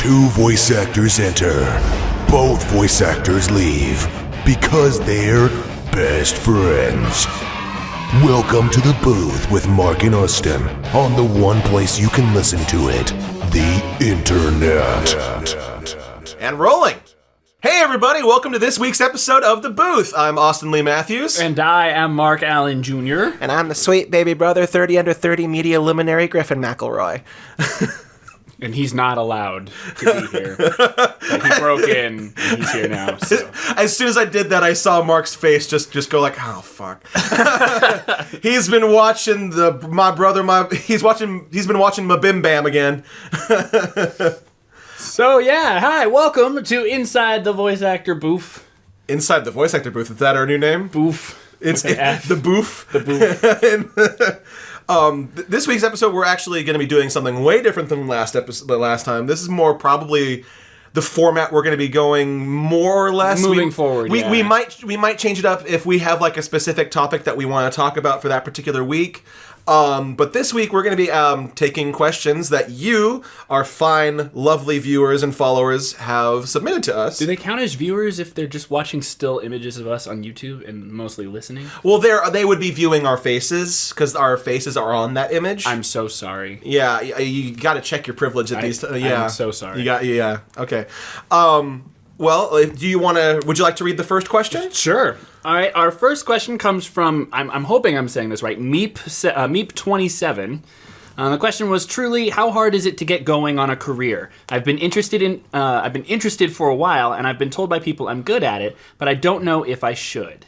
Two voice actors enter. Both voice actors leave because they're best friends. Welcome to the booth with Mark and Austin on the one place you can listen to it, the internet. And rolling. Hey everybody, welcome to this week's episode of The Booth. I'm Austin Lee Matthews. And I am Mark Allen Jr. And I'm the sweet baby brother, 30 under 30 media luminary Griffin McElroy. And he's not allowed to be here. But he broke in, and he's here now. So. As soon as I did that, I saw Mark's face just go like, oh fuck. He's been watching he's been watching Mabim Bam again. So yeah, hi, welcome to Inside the Voice Actor Booth. Inside the Voice Actor Booth, is that our new name? Booth. It's the Booth. The Booth. This week's episode, we're actually going to be doing something way different than the last time. This is more probably the format we're going to be going more or less moving forward. We might change it up if we have like a specific topic that we want to talk about for that particular week. But this week we're going to be taking questions that you, our fine, lovely viewers and followers, have submitted to us. Do they count as viewers if they're just watching still images of us on YouTube and mostly listening? Well, they would be viewing our faces because our faces are on that image. I'm so sorry. Yeah, you got to check your privilege at these. Yeah, I'm so sorry. Yeah. Okay. Well, would you like to read the first question? Sure. All right, our first question comes from, I'm hoping I'm saying this right, Meep27. The question was, truly, how hard is it to get going on a career? I've been interested for a while, and I've been told by people I'm good at it, but I don't know if I should.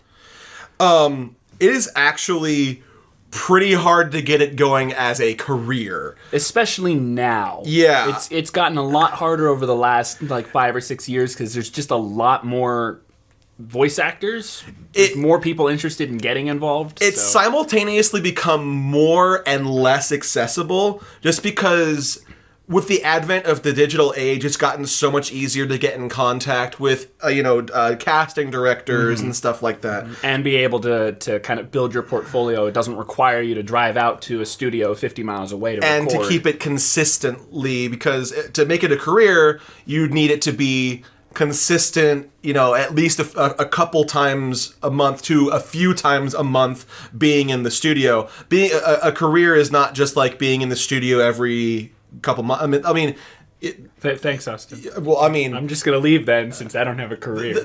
It is actually pretty hard to get it going as a career, especially now. Yeah, it's gotten a lot harder over the last 5 or 6 years because there's just a lot more voice actors. There's more people interested in getting involved. It's simultaneously become more and less accessible just because with the advent of the digital age, it's gotten so much easier to get in contact with, casting directors and stuff like that. And be able to kind of build your portfolio. It doesn't require you to drive out to a studio 50 miles away to record. And to keep it consistently, because to make it a career, you need it to be consistent, at least a couple times a month to a few times a month being in the studio. Being a career is not just like being in the studio every couple months. Thanks, Austin. Well, I'm just going to leave then since I don't have a career.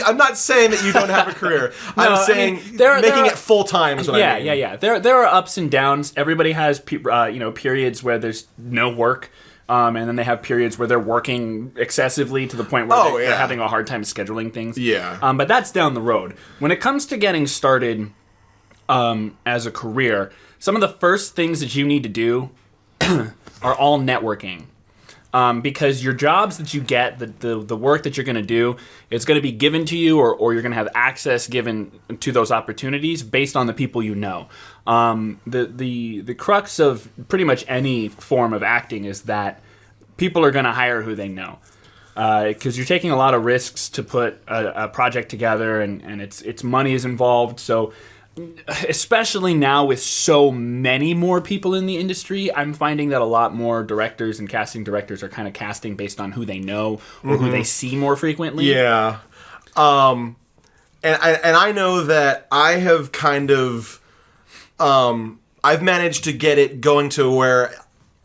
I'm not saying that you don't have a career. I'm saying making it full time is what I mean. Yeah. There are ups and downs. Everybody has periods where there's no work. And then they have periods where they're working excessively to the point where they're having a hard time scheduling things. Yeah. But that's down the road. When it comes to getting started as a career, some of the first things that you need to do are all networking. Because your jobs that you get, the work that you're going to do, it's going to be given to you or you're going to have access given to those opportunities based on the people you know. The crux of pretty much any form of acting is that people are going to hire who they know. Because you're taking a lot of risks to put a project together and it's money is involved. So especially now with so many more people in the industry, I'm finding that a lot more directors and casting directors are kind of casting based on who they know or who they see more frequently. Yeah. And I know that I have kind of I've managed to get it going to where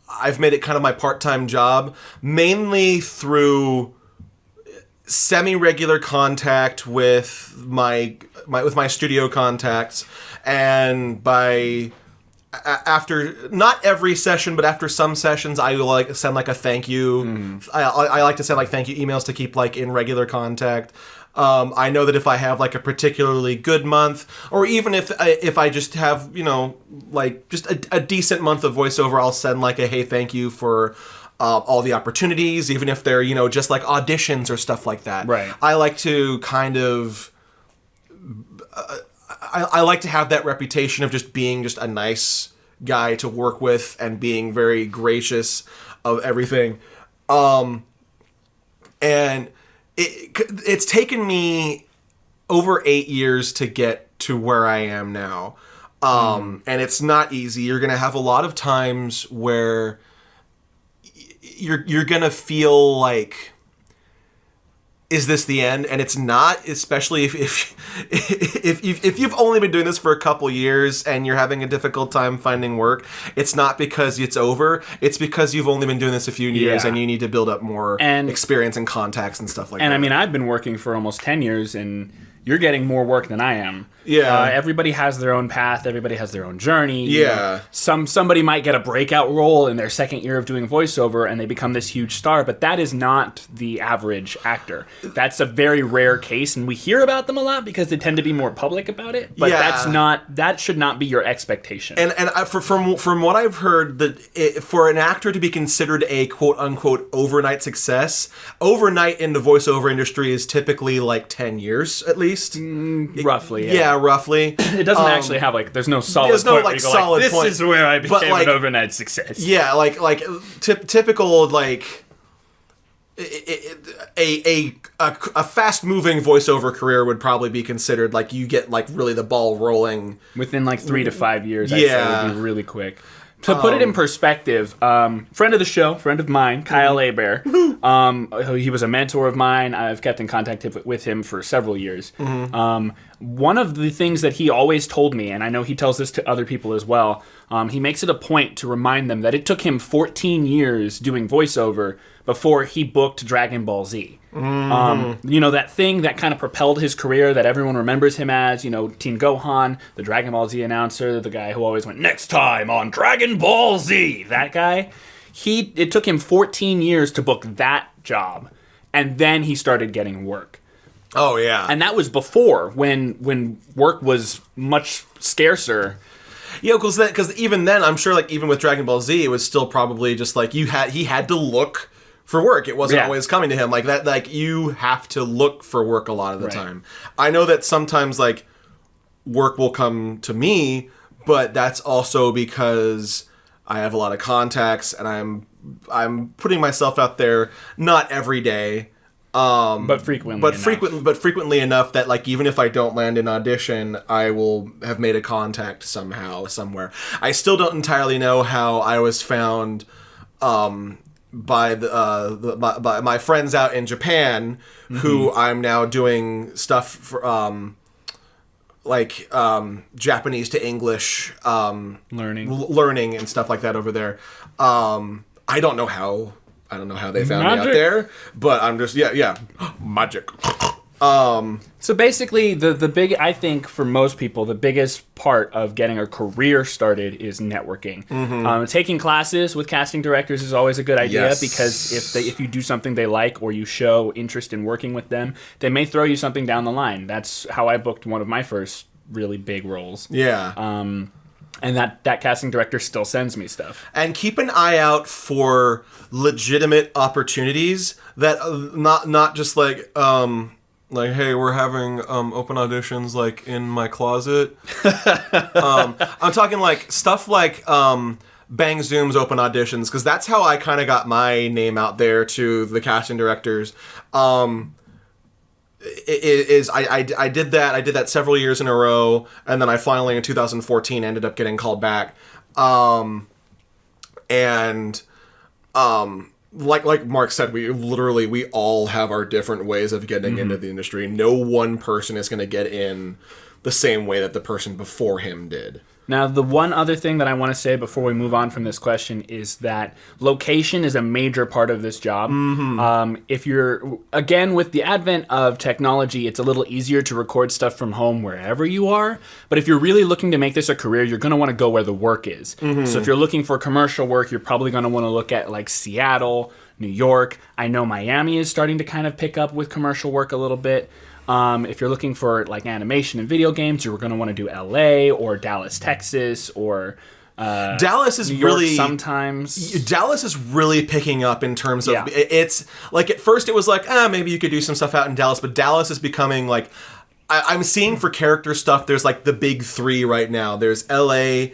I've made it kind of my part-time job, mainly through semi-regular contact with my studio contacts, and after not every session, but after some sessions, I will send a thank you. I like to send thank you emails to keep in regular contact. I know that if I have a particularly good month, or even if I just have just a decent month of voiceover, I'll send a hey thank you for all the opportunities, even if they're just auditions or stuff like that. Right. I like to kind of I like to have that reputation of just being just a nice guy to work with and being very gracious of everything. And it's taken me over 8 years to get to where I am now. And it's not easy. You're going to have a lot of times where you're gonna feel like, is this the end? And it's not, especially if you've only been doing this for a couple years and you're having a difficult time finding work. It's not because it's over. It's because you've only been doing this a few years and you need to build up more experience and contacts and stuff like that. And I mean, I've been working for almost 10 years, and you're getting more work than I am. Yeah. Everybody has their own path. Everybody has their own journey. Yeah. Somebody might get a breakout role in their second year of doing voiceover, and they become this huge star, but that is not the average actor. That's a very rare case, and we hear about them a lot because they tend to be more public about it, but that should not be your expectation. And from what I've heard, for an actor to be considered a quote-unquote overnight success, overnight in the voiceover industry is typically like 10 years at least. Roughly, yeah. Roughly. It doesn't actually have there's no solid there's no point like solid this point. is where I became like, an overnight success. Yeah, typical like a fast moving voiceover career would probably be considered like you get like really the ball rolling within like 3 to 5 years. I'd say would be really quick. To put it in perspective, friend of the show, friend of mine, Kyle Hebert, he was a mentor of mine. I've kept in contact with him for several years. One of the things that he always told me, and I know he tells this to other people as well, he makes it a point to remind them that it took him 14 years doing voiceover before he booked Dragon Ball Z. That thing that kind of propelled his career that everyone remembers him as, Teen Gohan, the Dragon Ball Z announcer, the guy who always went, next time on Dragon Ball Z, that guy. It took him 14 years to book that job, and then he started getting work. Oh, yeah. And that was before, when work was much scarcer. Yeah, because even then, I'm sure, like, even with Dragon Ball Z, it was still probably just, like, he had to look for work. It wasn't always coming to him. Like, that, like, you have to look for work a lot of the time. I know that sometimes, like, work will come to me, but that's also because I have a lot of contacts, and I'm putting myself out there, not every day, but frequently enough that like even if I don't land an audition, I will have made a contact somehow somewhere. I still don't entirely know how I was found by my friends out in Japan, who I'm now doing stuff for Japanese to English learning and stuff like that over there. I don't know how they found me out there, but I'm just magic. So basically, the big, I think for most people, the biggest part of getting a career started is networking. Taking classes with casting directors is always a good idea because if you do something they like or you show interest in working with them, they may throw you something down the line. That's how I booked one of my first really big roles. Yeah. And that casting director still sends me stuff. And keep an eye out for legitimate opportunities that not just like hey, we're having open auditions like in my closet. I'm talking like stuff like Bang Zoom's open auditions, because that's how I kind of got my name out there to the casting directors. I did that several years in a row, and then I finally in 2014 ended up getting called back. Like Mark said, we all have our different ways of getting into the industry. No one person is going to get in the same way that the person before him did. Now, the one other thing that I want to say before we move on from this question is that location is a major part of this job. If you're, again, with the advent of technology, it's a little easier to record stuff from home wherever you are. But if you're really looking to make this a career, you're going to want to go where the work is. So if you're looking for commercial work, you're probably going to want to look at like Seattle, New York. I know Miami is starting to kind of pick up with commercial work a little bit. If you're looking for like animation and video games, you're going to want to do LA or Dallas, Texas, or Dallas is New York really sometimes. Dallas is really picking up in terms of it's like at first it was like maybe you could do some stuff out in Dallas, but Dallas is becoming like I'm seeing for character stuff. There's like the big three right now. There's LA,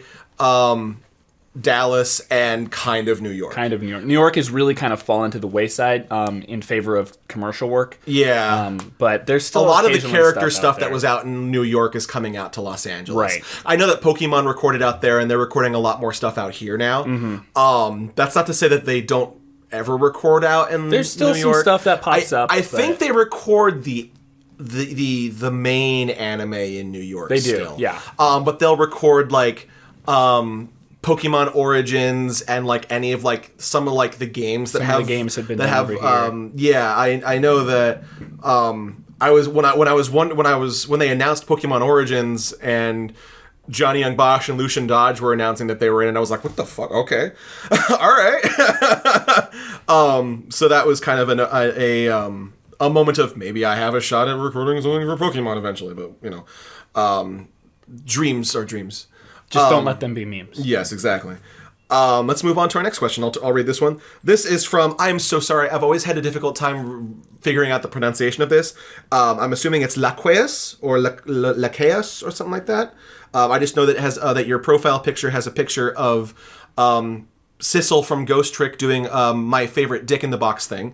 Dallas, and kind of New York. New York has really kind of fallen to the wayside in favor of commercial work. Yeah. But there's still a lot of the character stuff that was out in New York is coming out to Los Angeles. Right. I know that Pokemon recorded out there, and they're recording a lot more stuff out here now. That's not to say that they don't ever record out in There's still New some York. stuff that pops up. I think they record the main anime in New York. They do, still. yeah. But they'll record like Pokemon Origins and like any of like some of like the games that Some of the games have been that done have over here. yeah, I know that when they announced Pokemon Origins and Johnny Young Bosch and Lucian Dodge were announcing that they were in, and I was like, what the fuck? Okay. All right. So that was kind of a moment of maybe I have a shot at recording something for Pokemon eventually, but you know, dreams are dreams. Just don't let them be memes. Yes, exactly. Let's move on to our next question. I'll read this one. This is from, I'm so sorry, I've always had a difficult time figuring out the pronunciation of this. I'm assuming it's Laqueus or Laqueus or something like that. I just know that it has that your profile picture has a picture of Sissel from Ghost Trick doing my favorite dick in the box thing.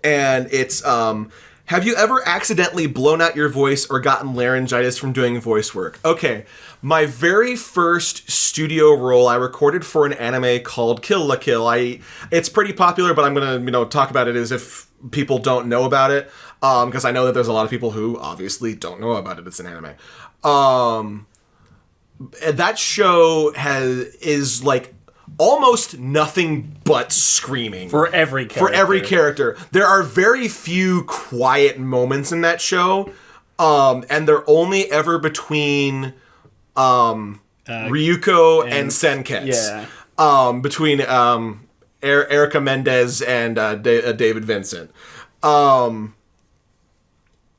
And it's, have you ever accidentally blown out your voice or gotten laryngitis from doing voice work? Okay, my very first studio role I recorded for an anime called Kill la Kill. It's pretty popular, but I'm gonna talk about it as if people don't know about it, because I know that there's a lot of people who obviously don't know about it. It's an anime. That show is like almost nothing but screaming For every character. There are very few quiet moments in that show, and they're only ever between Ryuko and Senketsu. Yeah. Between Erica Mendez and David Vincent.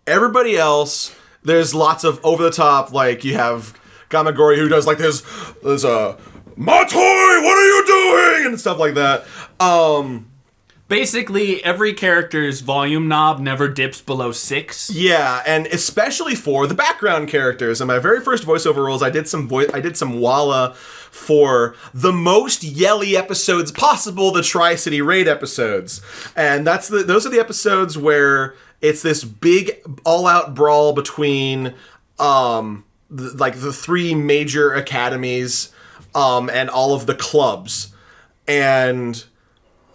Everybody else, there's lots of over the top, like you have Gamagori who does like there's a Matoi, what are you doing? And stuff like that. Basically, every character's volume knob never dips below 6. Yeah, and especially for the background characters. In my very first voiceover roles, I did some Walla for the most yelly episodes possible, the Tri-City Raid episodes. And those are the episodes where it's this big all-out brawl between the 3 major academies and all of the clubs. And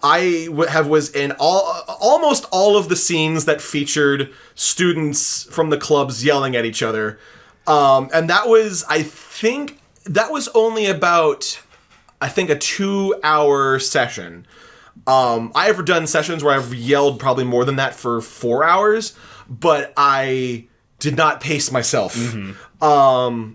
I was in almost all of the scenes that featured students from the clubs yelling at each other. And that was, I think, only about, a 2-hour session. I've done sessions where I've yelled probably more than that for 4 hours, but I did not pace myself. Mm-hmm.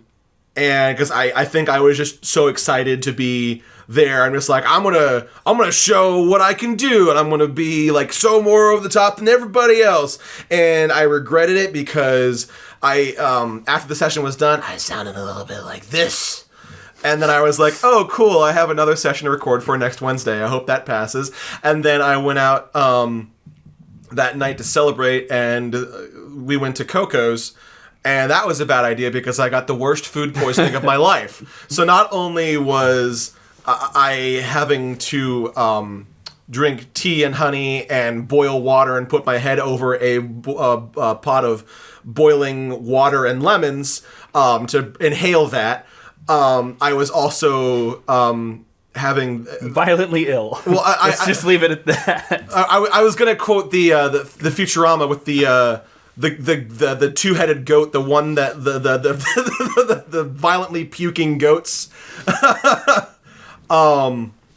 And because I think I was just so excited to be there. I'm just like, I'm gonna show what I can do, and I'm gonna be like so more over the top than everybody else. And I regretted it because after the session was done, I sounded a little bit like this. And then I was like, oh, cool, I have another session to record for next Wednesday. I hope that passes. And then I went out that night to celebrate, and we went to Coco's. And that was a bad idea because I got the worst food poisoning of my life. So not only was I having to drink tea and honey and boil water and put my head over a pot of boiling water and lemons to inhale that, I was also having violently ill. Well, let's just leave it at that. I was gonna quote the Futurama with the two-headed goat, the one that the violently puking goats.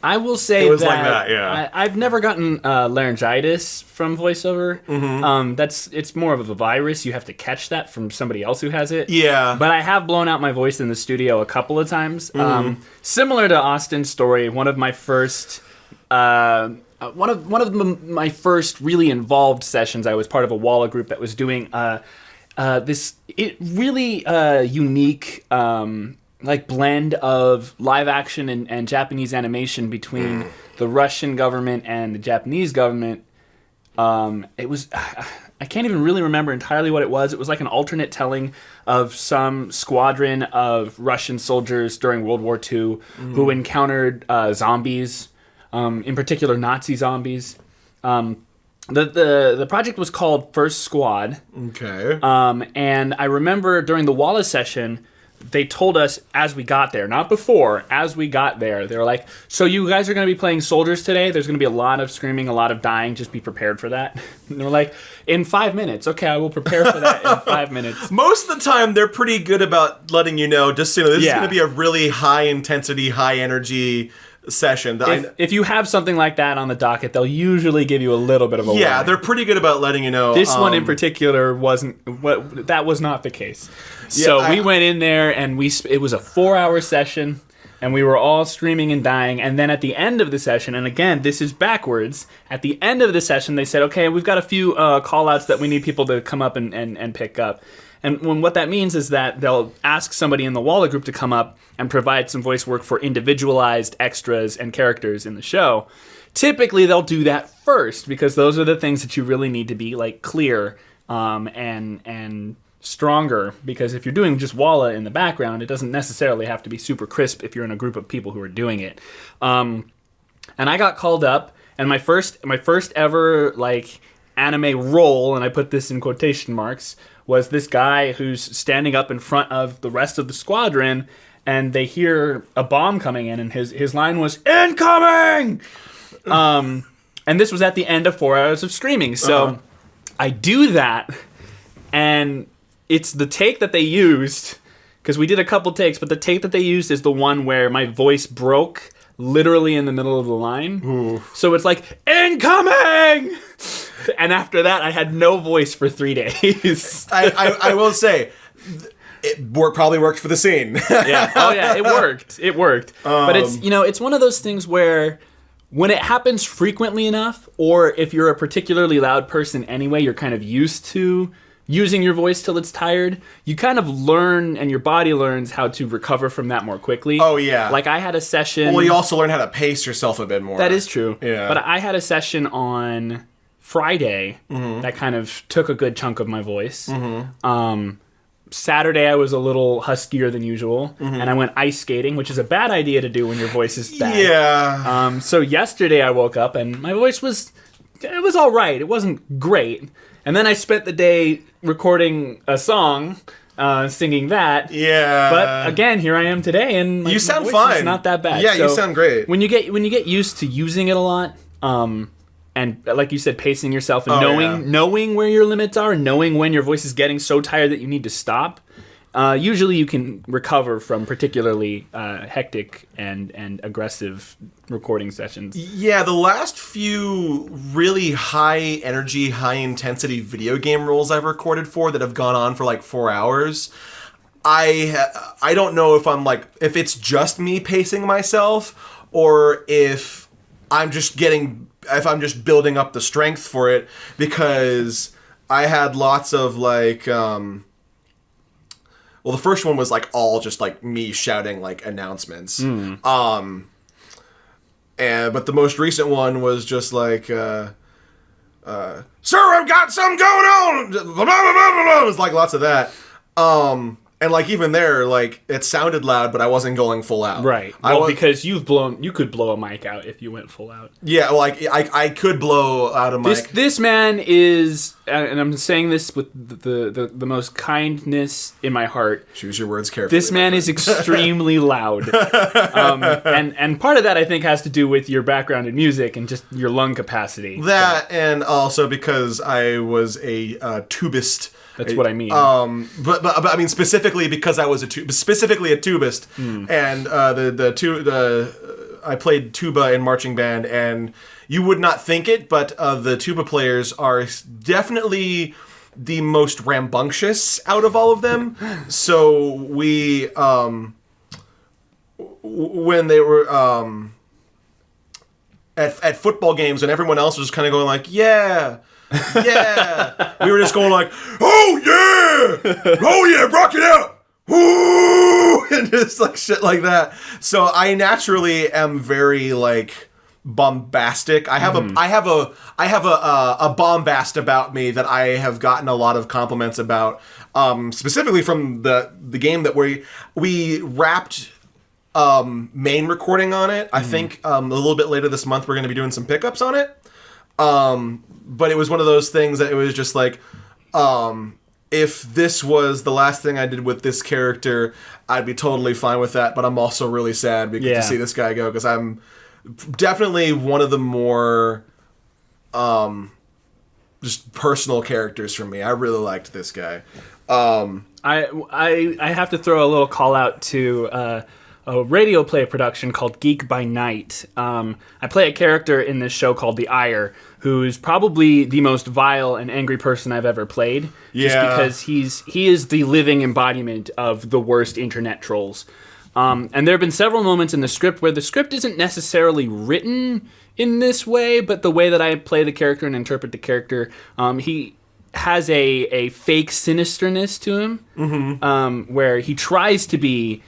I will say it was like that, yeah. I've never gotten laryngitis from voiceover. Mm-hmm. It's more of a virus. You have to catch that from somebody else who has it. Yeah. But I have blown out my voice in the studio a couple of times. Mm-hmm. Similar to Austin's story, one of my first my first really involved sessions, I was part of a Walla group that was doing this really unique like blend of live action and Japanese animation between the Russian government and the Japanese government. It was I can't even really remember entirely what it was. It was like an alternate telling of some squadron of Russian soldiers during World War II who encountered zombies. In particular, Nazi zombies. The project was called First Squad. Okay. And I remember during the Walla session, they told us as we got there, not before, as we got there, they were like, so you guys are going to be playing soldiers today? There's going to be a lot of screaming, a lot of dying. Just be prepared for that. And they're like, in 5 minutes. Okay, I will prepare for that in 5 minutes. Most of the time, they're pretty good about letting you know, just, this is going to be a really high-intensity, high-energy session. If you have something like that on the docket, they'll usually give you a little bit of a warning. They're pretty good about letting you know. This one in particular that was not the case. So we went in there and it was a 4-hour session, and we were all screaming and dying. And then at the end of the session, and again, this is backwards, at the end of the session, they said, okay, we've got a few call-outs that we need people to come up and pick up. And what that means is that they'll ask somebody in the Walla group to come up and provide some voice work for individualized extras and characters in the show. Typically, they'll do that first because those are the things that you really need to be like clear and stronger. Because if you're doing just Walla in the background, it doesn't necessarily have to be super crisp if you're in a group of people who are doing it. And I got called up, and my first ever like anime role, and I put this in quotation marks, was this guy who's standing up in front of the rest of the squadron, and they hear a bomb coming in, and his line was, "Incoming!" And this was at the end of 4 hours of streaming. So I do that, and it's the take that they used, because we did a couple takes, but the take that they used is the one where my voice broke literally in the middle of the line. Ooh. So it's like, "Incoming!" And after that, I had no voice for 3 days. I will say, it probably worked for the scene. Yeah. Oh yeah, it worked. It worked. But it's one of those things where when it happens frequently enough, or if you're a particularly loud person anyway, you're kind of used to using your voice till it's tired, you kind of learn, and your body learns how to recover from that more quickly. Oh, yeah. Like I had a session... Well, you also learn how to pace yourself a bit more. That is true. Yeah. But I had a session on Friday that kind of took a good chunk of my voice. Saturday I was a little huskier than usual, and I went ice skating, which is a bad idea to do when your voice is bad. Yeah. So yesterday I woke up and my voice was all right. It wasn't great. And then I spent the day recording a song, singing that. Yeah. But again, here I am today, and my sound voice fine. is not that bad. Yeah, you sound great. When you get used to using it a lot, and like you said, pacing yourself and knowing where your limits are, knowing when your voice is getting so tired that you need to stop, usually you can recover from particularly hectic and aggressive recording sessions. Yeah, the last few really high energy, high intensity video game roles I've recorded for that have gone on for like 4 hours, I don't know if it's just me pacing myself, or if I'm just building up the strength for it, because I had lots of like well, the first one was like all just like me shouting like announcements. But the most recent one was just like, "Sir, I've got something going on." Blah, blah, blah, blah, blah. It was like lots of that. And like even there, like it sounded loud, but I wasn't going full out. Right. Well, because you could blow a mic out if you went full out. Yeah, like I could blow out a mic. This man is, and I'm saying this with the most kindness in my heart. Choose your words carefully. This man is extremely loud, and part of that I think has to do with your background in music and just your lung capacity. That, and also because I was a tubist. That's what I mean. But I mean specifically because I was specifically a tubist, and I played tuba in marching band, and you would not think it, but the tuba players are definitely the most rambunctious out of all of them. So we, when they were at football games, and everyone else was kind of going like, "Yeah." Yeah, we were just going like, "Oh yeah, rock it out, woo," and just like shit like that. So I naturally am very like bombastic. I have a bombast about me that I have gotten a lot of compliments about, specifically from the game that we wrapped main recording on it. I think a little bit later this month we're going to be doing some pickups on it. But it was one of those things that it was just like, if this was the last thing I did with this character, I'd be totally fine with that. But I'm also really sad because to see this guy go, because I'm definitely one of the more just personal characters for me. I really liked this guy. I have to throw a little call out to a radio play production called Geek by Night. I play a character in this show called the Ire, who's probably the most vile and angry person I've ever played. Yeah. Just because he is the living embodiment of the worst internet trolls. And there have been several moments in the script where the script isn't necessarily written in this way, but the way that I play the character and interpret the character, he has a fake sinisterness to him, where he tries to be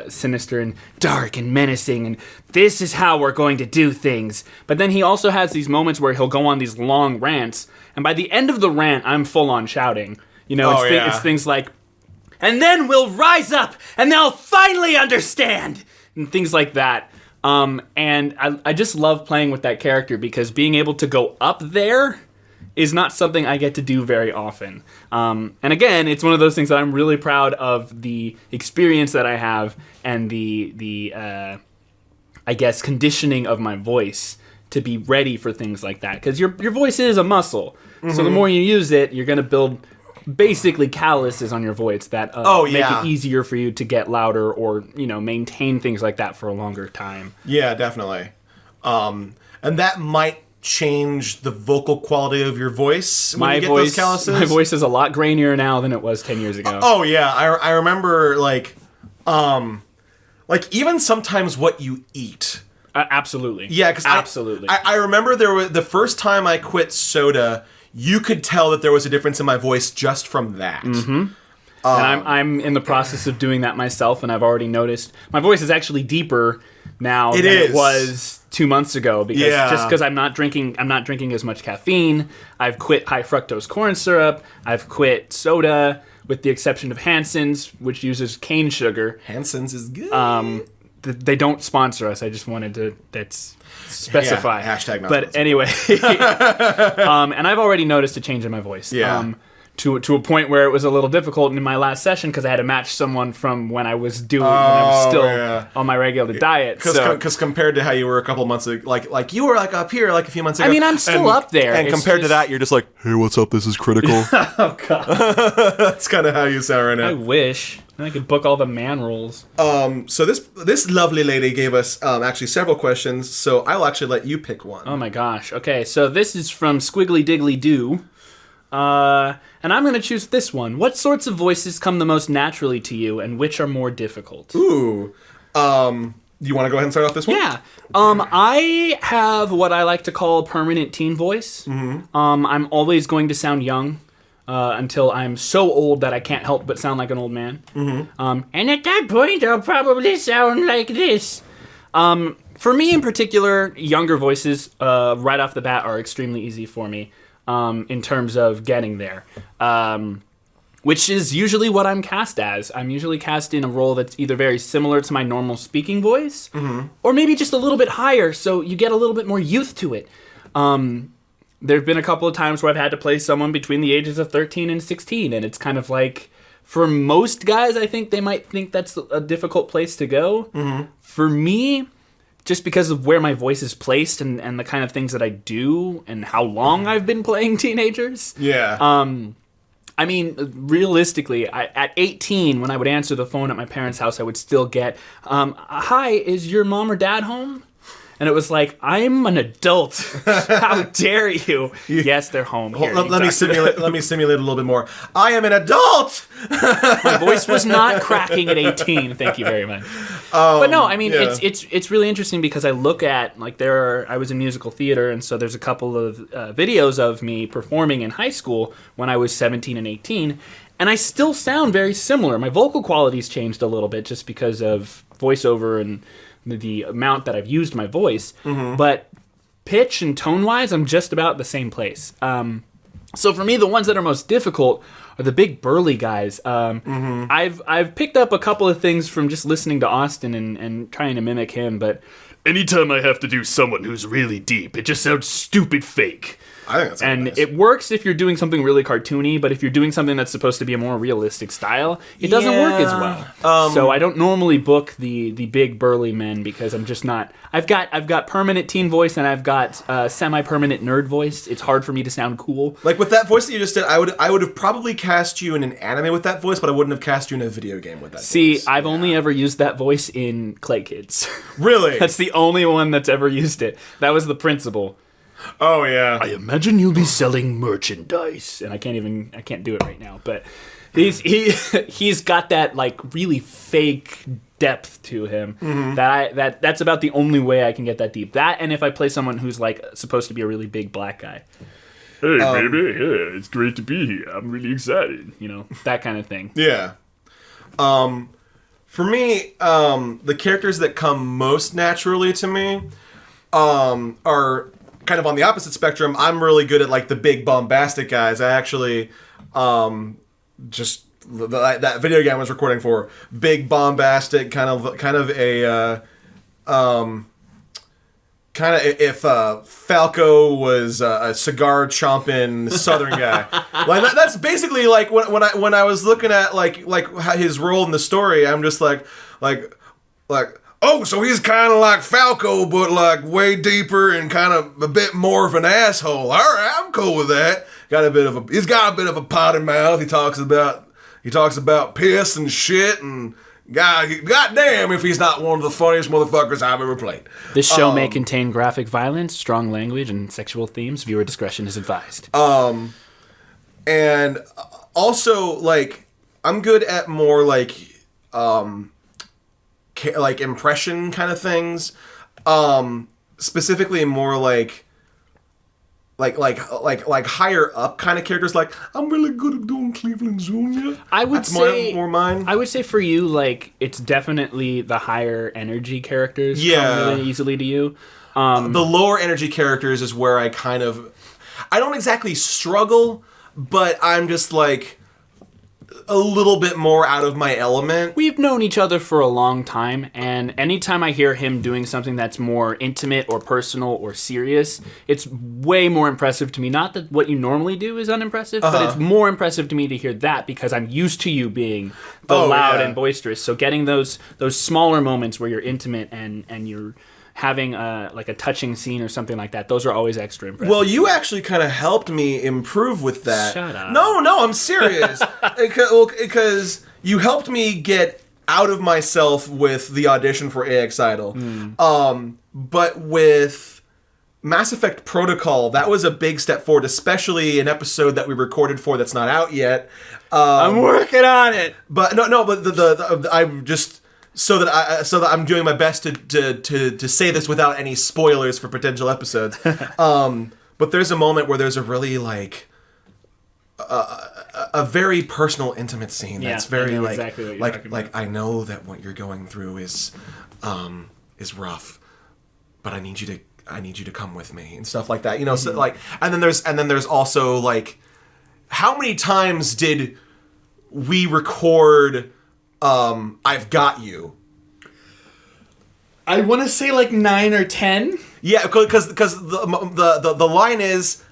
sinister and dark and menacing, and this is how we're going to do things. But then he also has these moments where he'll go on these long rants, and by the end of the rant, I'm full on shouting. You know, it's things like, and then we'll rise up, and they'll finally understand, and things like that. And I just love playing with that character because being able to go up there is not something I get to do very often. And again, it's one of those things that I'm really proud of the experience that I have and the I guess, conditioning of my voice to be ready for things like that. Because your voice is a muscle. So the more you use it, you're going to build basically calluses on your voice that make it easier for you to get louder or, maintain things like that for a longer time. Yeah, definitely. And that might change the vocal quality of your voice when you get those calluses? My voice is a lot grainier now than it was 10 years ago. Oh, yeah. I remember, even sometimes what you eat. Absolutely. Yeah, because absolutely. I remember the first time I quit soda, you could tell that there was a difference in my voice just from that. Mm-hmm. And I'm in the process of doing that myself, and I've already noticed my voice is actually deeper now than it was 2 months ago because I'm not drinking as much caffeine. I've quit high fructose corn syrup. I've quit soda, with the exception of Hanson's, which uses cane sugar. Hanson's is good. They don't sponsor us. I just wanted to specify. Yeah, hashtag not But sponsored. anyway, and I've already noticed a change in my voice. Yeah. To a point where it was a little difficult in my last session because I had to match someone from when I was still on my regular diet. Because compared to how you were a couple months ago, like you were up here a few months ago. I mean, I'm still up there. And compared to that, you're just like, hey, what's up? This is critical. Oh God, that's kind of how you sound right now. I wish I could book all the man roles. So this lovely lady gave us actually several questions. So I'll actually let you pick one. Oh my gosh. Okay, so this is from Squiggly Diggly Doo. And I'm going to choose this one. What sorts of voices come the most naturally to you, and which are more difficult? Ooh. You want to go ahead and start off this one? Yeah. I have what I like to call permanent teen voice. Mm-hmm. I'm always going to sound young until I'm so old that I can't help but sound like an old man. Mm-hmm. And at that point, I'll probably sound like this. For me in particular, younger voices right off the bat are extremely easy for me. In terms of getting there, which is usually what I'm cast as. I'm usually cast in a role that's either very similar to my normal speaking voice, or maybe just a little bit higher, so you get a little bit more youth to it. There have been a couple of times where I've had to play someone between the ages of 13 and 16, and it's kind of like, for most guys, I think they might think that's a difficult place to go. Mm-hmm. For me, just because of where my voice is placed and the kind of things that I do and how long I've been playing teenagers. Yeah. I mean, realistically, at 18, when I would answer the phone at my parents' house, I would still get, hi, is your mom or dad home? And it was like, I'm an adult. How dare you? Yes, they're home. Here, let me simulate a little bit more. I am an adult. My voice was not cracking at 18. Thank you very much. But no, I mean, it's really interesting because I look at, I was in musical theater, and so there's a couple of videos of me performing in high school when I was 17 and 18, and I still sound very similar. My vocal quality's changed a little bit just because of voiceover and the amount that I've used my voice, but pitch and tone-wise, I'm just about the same place. So for me, the ones that are most difficult are the big burly guys. I've picked up a couple of things from just listening to Austin and trying to mimic him, but anytime I have to do someone who's really deep, it just sounds stupid fake. I think that's nice. It works if you're doing something really cartoony, but if you're doing something that's supposed to be a more realistic style, it doesn't work as well. So I don't normally book the big burly men because I'm just not. I've got permanent teen voice and I've got semi-permanent nerd voice. It's hard for me to sound cool. Like with that voice that you just did, I would have probably cast you in an anime with that voice, but I wouldn't have cast you in a video game with that voice. See, I've only ever used that voice in Clay Kids. Really? That's the only one that's ever used it. That was the principal. Oh yeah. I imagine you'll be selling merchandise, and I can't do it right now. But he's got that like really fake depth to him that's about the only way I can get that deep. That, and if I play someone who's like supposed to be a really big black guy. Hey baby, yeah, it's great to be here. I'm really excited. You know, that kind of thing. Yeah. For me, the characters that come most naturally to me are kind of on the opposite spectrum. I'm really good at like the big bombastic guys. I actually just that video game I was recording for, big bombastic kind of a kind of if Falco was a cigar chomping Southern guy. Like that's basically like when I was looking at like his role in the story, I'm just like oh, so he's kind of like Falco, but like way deeper and kind of a bit more of an asshole. All right, I'm cool with that. He's got a bit of a potty mouth. He talks about piss and shit, and goddamn if he's not one of the funniest motherfuckers I've ever played. This show may contain graphic violence, strong language, and sexual themes. Viewer discretion is advised. And also like I'm good at more like impression kind of things, specifically more like higher up kind of characters. Like I'm really good at doing Cleveland Junior. I would say more mine. I would say for you, like it's definitely the higher energy characters. Yeah, come really easily to you. The lower energy characters is where I don't exactly struggle, but I'm just like a little bit more out of my element. We've known each other for a long time, and anytime I hear him doing something that's more intimate or personal or serious, it's way more impressive to me. Not that what you normally do is unimpressive, but it's more impressive to me to hear that because I'm used to you being the loud and boisterous. So getting those smaller moments where you're intimate and you're having like a touching scene or something like that, those are always extra impressive. Well, you actually kind of helped me improve with that. Shut up. No, I'm serious. Because you helped me get out of myself with the audition for AX Idol. But with Mass Effect Protocol, that was a big step forward, especially an episode that we recorded for that's not out yet. I'm working on it. But but I'm just so that I'm doing my best to say this without any spoilers for potential episodes. But there's a moment where there's a really like a very personal, intimate scene that's very I know like exactly what you're like talking like about. I know that what you're going through is rough, but I need you to come with me and stuff like that. You know, so like and then there's also like how many times did we record I've Got You? I want to say like 9 or 10. Yeah, because the line is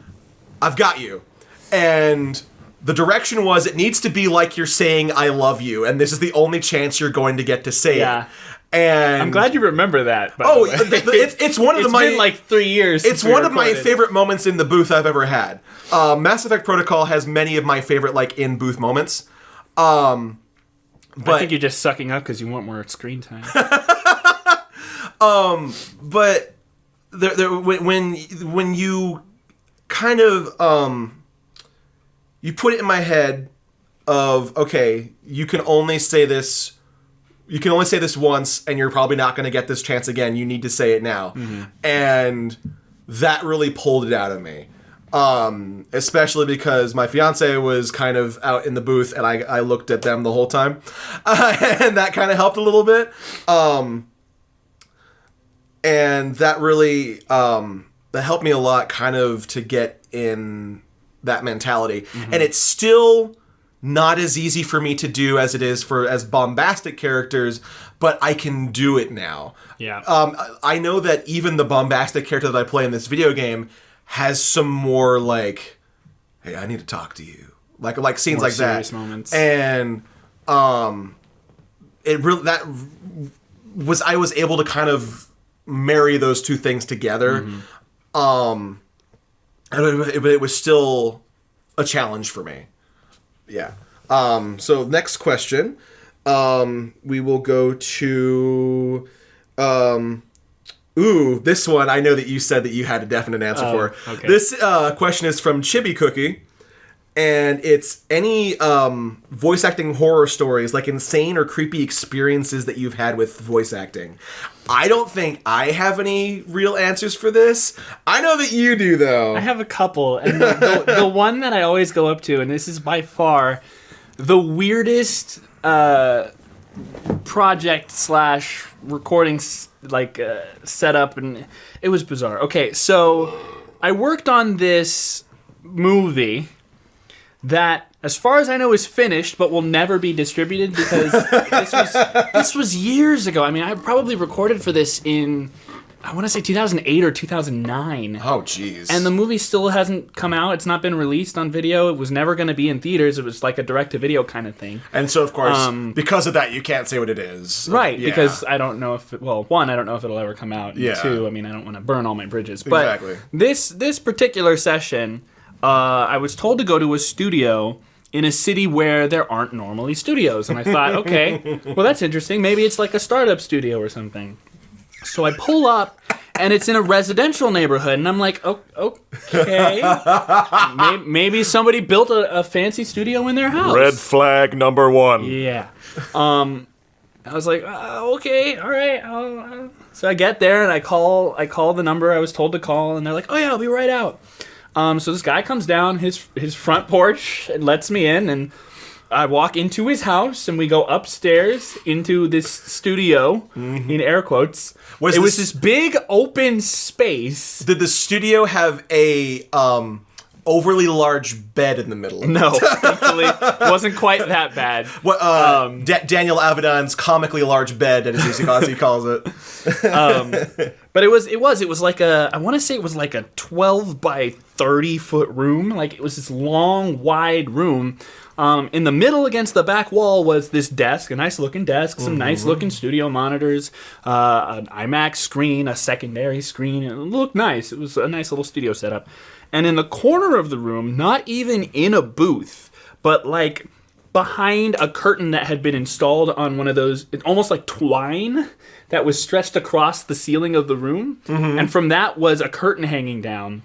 I've got you, and the direction was it needs to be like you're saying I love you, and this is the only chance you're going to get to say it. And I'm glad you remember that. It's one of it's my been like 3 years. It's one of my favorite moments in the booth I've ever had. Mass Effect Protocol has many of my favorite like in booth moments. But I think you're just sucking up because you want more screen time. But when you kind of you put it in my head of okay, you can only say this once, and you're probably not going to get this chance again. You need to say it now, and that really pulled it out of me. Especially because my fiance was kind of out in the booth and I looked at them the whole time. And that kind of helped a little bit. And that really, that helped me a lot kind of to get in that mentality. And it's still not as easy for me to do as it is as bombastic characters, but I can do it now. Yeah. I know that even the bombastic character that I play in this video game has some more like, hey, I need to talk to you, like scenes More like that, serious moments. and it really I was able to kind of marry those two things together. And it was still a challenge for me. Yeah. So next question, we will go to, this one I know that you said that you had a definite answer for. Okay. This question is from Chibi Cookie, and it's any voice acting horror stories, like insane or creepy experiences that you've had with voice acting. I don't think I have any real answers for this. I know that you do, though. I have a couple, and the one that I always go up to, and this is by far the weirdest project / recording setup, and it was bizarre. Okay, so I worked on this movie that, as far as I know, is finished, but will never be distributed because this was years ago. I mean, I probably recorded for this in, I want to say 2008 or 2009. Oh, jeez. And the movie still hasn't come out. It's not been released on video. It was never going to be in theaters. It was like a direct-to-video kind of thing. And so, of course, because of that, you can't say what it is. Right, Yeah. because I don't know if, one, I don't know if it'll ever come out. And Yeah. two, I mean, I don't want to burn all my bridges. But Exactly. this particular session, I was told to go to a studio in a city where there aren't normally studios. And I thought, okay, well, that's interesting. Maybe it's like a startup studio or something. So I pull up, and it's in a residential neighborhood, and I'm like, oh, okay. Maybe somebody built a fancy studio in their house. Red flag number 1. Yeah. I was like, okay, all right. So I get there, and I call the number I was told to call, and they're like, oh, yeah, I'll be right out. So this guy comes down his front porch and lets me in, and I walk into his house, and we go upstairs into this studio, in air quotes. It was this big open space. Did the studio have a overly large bed in the middle? No, thankfully, it wasn't quite that bad. What Daniel Avedon's comically large bed, as he calls it. But it was like I want to say it was like a 12 by 30 foot room. Like, it was this long, wide room. In the middle against the back wall was this desk, a nice looking desk, some nice looking studio monitors, an IMAX screen, a secondary screen. It looked nice. It was a nice little studio setup. And in the corner of the room, not even in a booth, but like behind a curtain that had been installed on one of those, almost like twine that was stretched across the ceiling of the room. And from that was a curtain hanging down.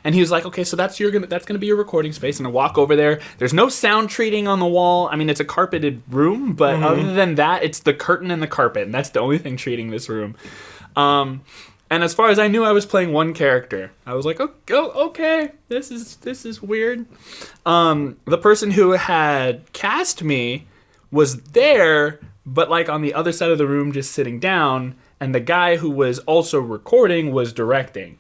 And he was like, okay, so that's gonna be your recording space. And I walk over there. There's no sound treating on the wall. I mean, it's a carpeted room, but other than that, it's the curtain and the carpet. And that's the only thing treating this room. And as far as I knew, I was playing one character. I was like, okay, this is weird. The person who had cast me was there, but like on the other side of the room, just sitting down. And the guy who was also recording was directing.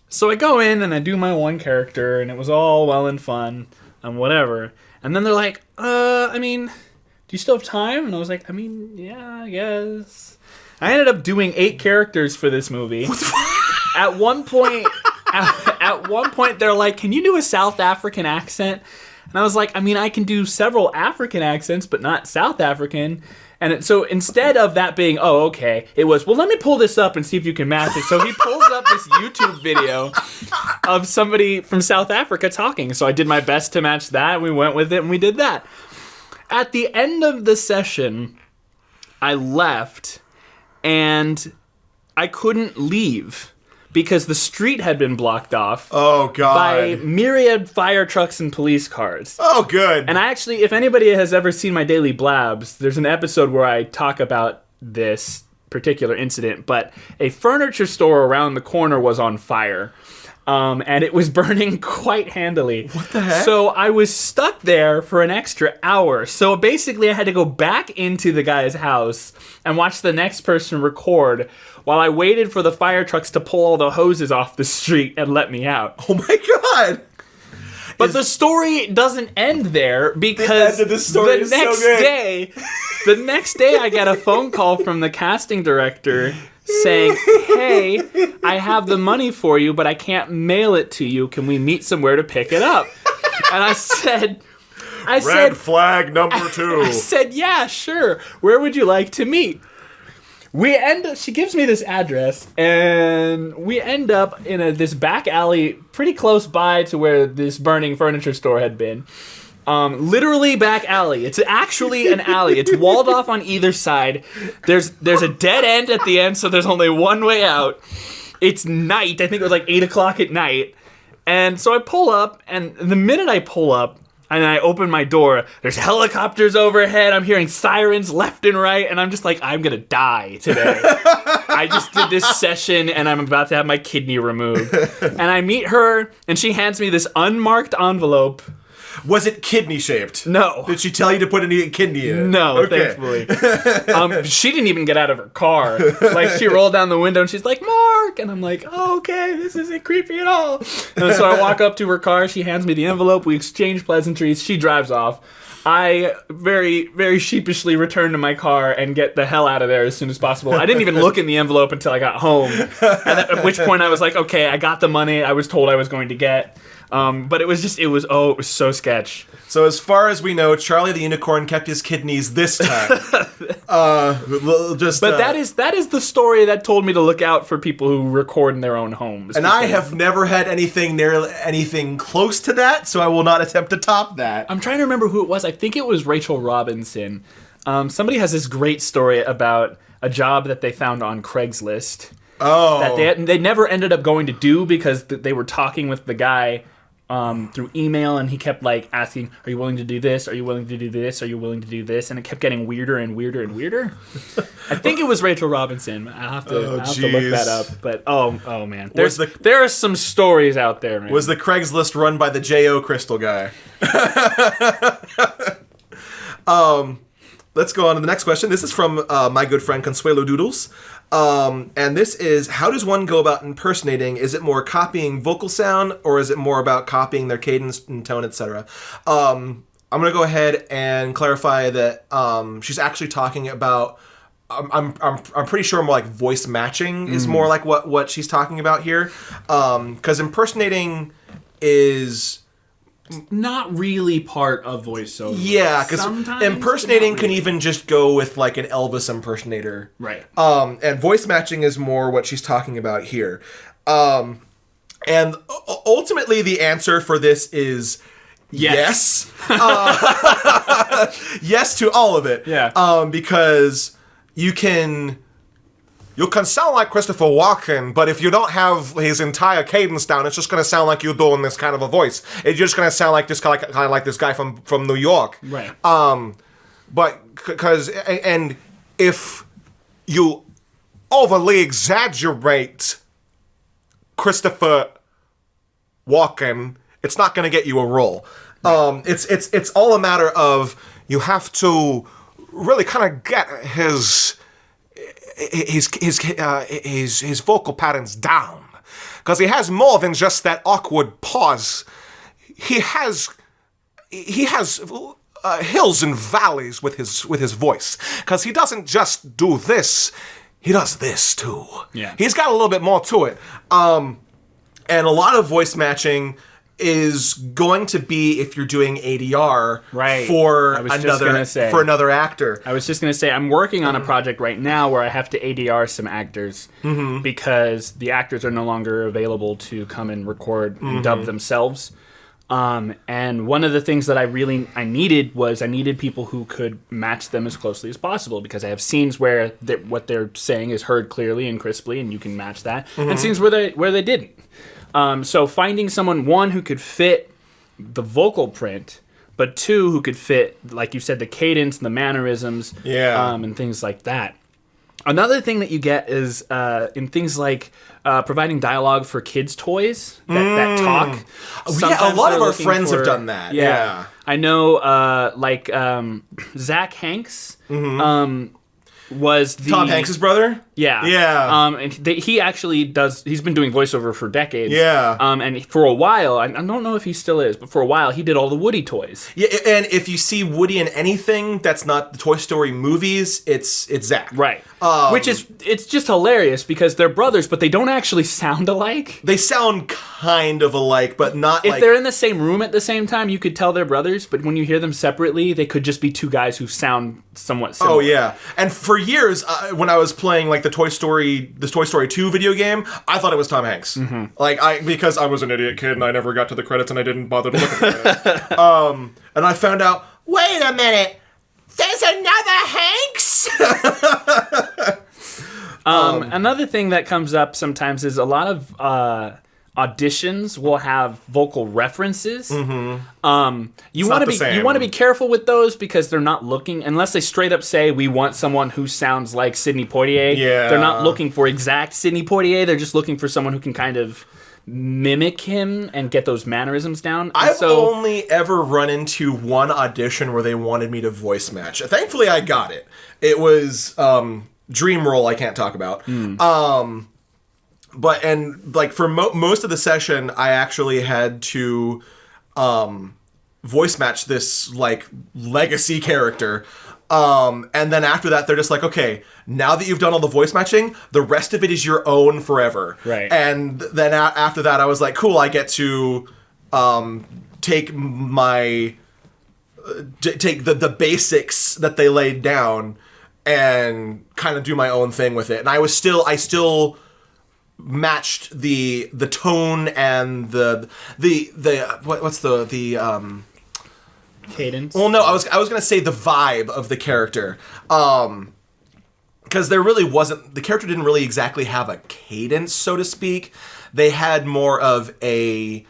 So I go in and I do my one character, and it was all well and fun and whatever. And then they're like, I mean, do you still have time? And I was like, I mean, yeah, I guess. I ended up doing 8 characters for this movie. At one point, they're like, can you do a South African accent? And I was like, I mean, I can do several African accents, but not South African. And so instead of that being, oh, okay, it was, well, let me pull this up and see if you can match it. So he pulls up this YouTube video of somebody from South Africa talking. So I did my best to match that. We went with it and we did that. At the end of the session, I left and I couldn't leave because the street had been blocked off. Oh, God. By myriad fire trucks and police cars. Oh, good. And I actually, if anybody has ever seen my Daily Blabs, there's an episode where I talk about this particular incident, but a furniture store around the corner was on fire. And it was burning quite handily. What the heck? So I was stuck there for an extra hour. So basically I had to go back into the guy's house and watch the next person record while I waited for the fire trucks to pull all the hoses off the street and let me out. Oh my God. But the story doesn't end there because The end of this story is so good. the next day I get a phone call from the casting director saying, "Hey, I have the money for you, but I can't mail it to you. Can we meet somewhere to pick it up?" And I said, Red flag number 2. I said, "Yeah, sure. Where would you like to meet?" She gives me this address, and we end up in this back alley pretty close by to where this burning furniture store had been. Literally back alley. It's actually an alley. It's walled off on either side. There's a dead end at the end, so there's only one way out. It's night. I think it was like 8 o'clock at night. And so I pull up, and the minute I pull up, and I open my door, there's helicopters overhead, I'm hearing sirens left and right, and I'm just like, I'm gonna die today. I just did this session, and I'm about to have my kidney removed. And I meet her, and she hands me this unmarked envelope. Was it kidney shaped? No. Did she tell you to put a kidney in it? No, Okay. thankfully. She didn't even get out of her car. Like, she rolled down the window and she's like, "Mark!" And I'm like, "Oh, okay, this isn't creepy at all." And so I walk up to her car. She hands me the envelope. We exchange pleasantries. She drives off. I very, very sheepishly return to my car and get the hell out of there as soon as possible. I didn't even look in the envelope until I got home. And at which point I was like, okay, I got the money I was told I was going to get. But it was so sketch. So as far as we know, Charlie the Unicorn kept his kidneys this time. But that is the story that told me to look out for people who record in their own homes. And I have never had anything close to that, so I will not attempt to top that. I'm trying to remember who it was. I think it was Rachel Robinson. Somebody has this great story about a job that they found on Craigslist. Oh. That they never ended up going to do because they were talking with the guy through email, and he kept like asking, "Are you willing to do this? Are you willing to do this? Are you willing to do this?" And it kept getting weirder and weirder and weirder. I think it was Rachel Robinson. I'll have to look that up. But oh man, there are some stories out there, man. Was the Craigslist run by the J.O. Crystal guy? Let's go on to the next question. This is from my good friend Consuelo Doodles. And this is, how does one go about impersonating? Is it more copying vocal sound, or is it more about copying their cadence and tone, etc.? I'm going to go ahead and clarify that she's actually talking about, I'm pretty sure more like voice matching is more like what she's talking about here. Because impersonating is not really part of voiceover. Yeah, because impersonating can even just go with like an Elvis impersonator. Right. And voice matching is more what she's talking about here. And ultimately the answer for this is yes. Yes to all of it. Yeah. Because you can sound like Christopher Walken, but if you don't have his entire cadence down, it's just going to sound like you're doing this kind of a voice. It's just going to sound like this kind of like this guy from New York. Right. But and if you overly exaggerate Christopher Walken, it's not going to get you a role. Right. It's all a matter of you have to really kind of get his vocal patterns down, because he has more than just that awkward pause. He has hills and valleys with his voice, because he doesn't just do this, he does this too. Yeah, he's got a little bit more to it. And a lot of voice matching is going to be if you're doing ADR for another actor. I was just going to say, I'm working on a project right now where I have to ADR some actors because the actors are no longer available to come and record and dub themselves. And one of the things that I needed people who could match them as closely as possible, because I have scenes where what they're saying is heard clearly and crisply and you can match that, and scenes where they didn't. So finding someone, one, who could fit the vocal print, but two, who could fit, like you said, the cadence and the mannerisms, and things like that. Another thing that you get is in things like providing dialogue for kids' toys that talk. Yeah, a lot of our friends have done that. Yeah. I know, Zach Hanks. was the Tom Hanks' brother? Yeah. Yeah. And he actually does. He's been doing voiceover for decades. Yeah. And for a while, I don't know if he still is, but for a while, he did all the Woody toys. Yeah, and if you see Woody in anything that's not the Toy Story movies, it's Zach. Right. It's just hilarious because they're brothers, but they don't actually sound alike. They sound kind of alike, but not If like... they're in the same room at the same time, you could tell they're brothers, but when you hear them separately, they could just be two guys who sound somewhat similar. Oh, yeah. And for years, when I was playing like the Toy Story 2 video game, I thought it was Tom Hanks. Mm-hmm. Because I was an idiot kid and I never got to the credits and I didn't bother to look at the credits. And I found out, wait a minute, there's another Hanks? Another thing that comes up sometimes is a lot of auditions will have vocal references. Mm-hmm. You want to be careful with those because they're not looking, unless they straight up say we want someone who sounds like Sidney Poitier. Yeah. They're not looking for exact Sidney Poitier. They're just looking for someone who can kind of mimic him and get those mannerisms down. I've only ever run into one audition where they wanted me to voice match. Thankfully, I got it. It was Dream Roll. I can't talk about. But for most of the session, I actually had to voice match this like legacy character. And then after that, they're just like, okay, now that you've done all the voice matching, the rest of it is your own forever. Right. And then after that, I was like, cool, I get to take the basics that they laid down and kind of do my own thing with it. And I still matched the tone and the cadence. Well, no, I was gonna say the vibe of the character, because there really wasn't. The character didn't really exactly have a cadence, so to speak. They had more of a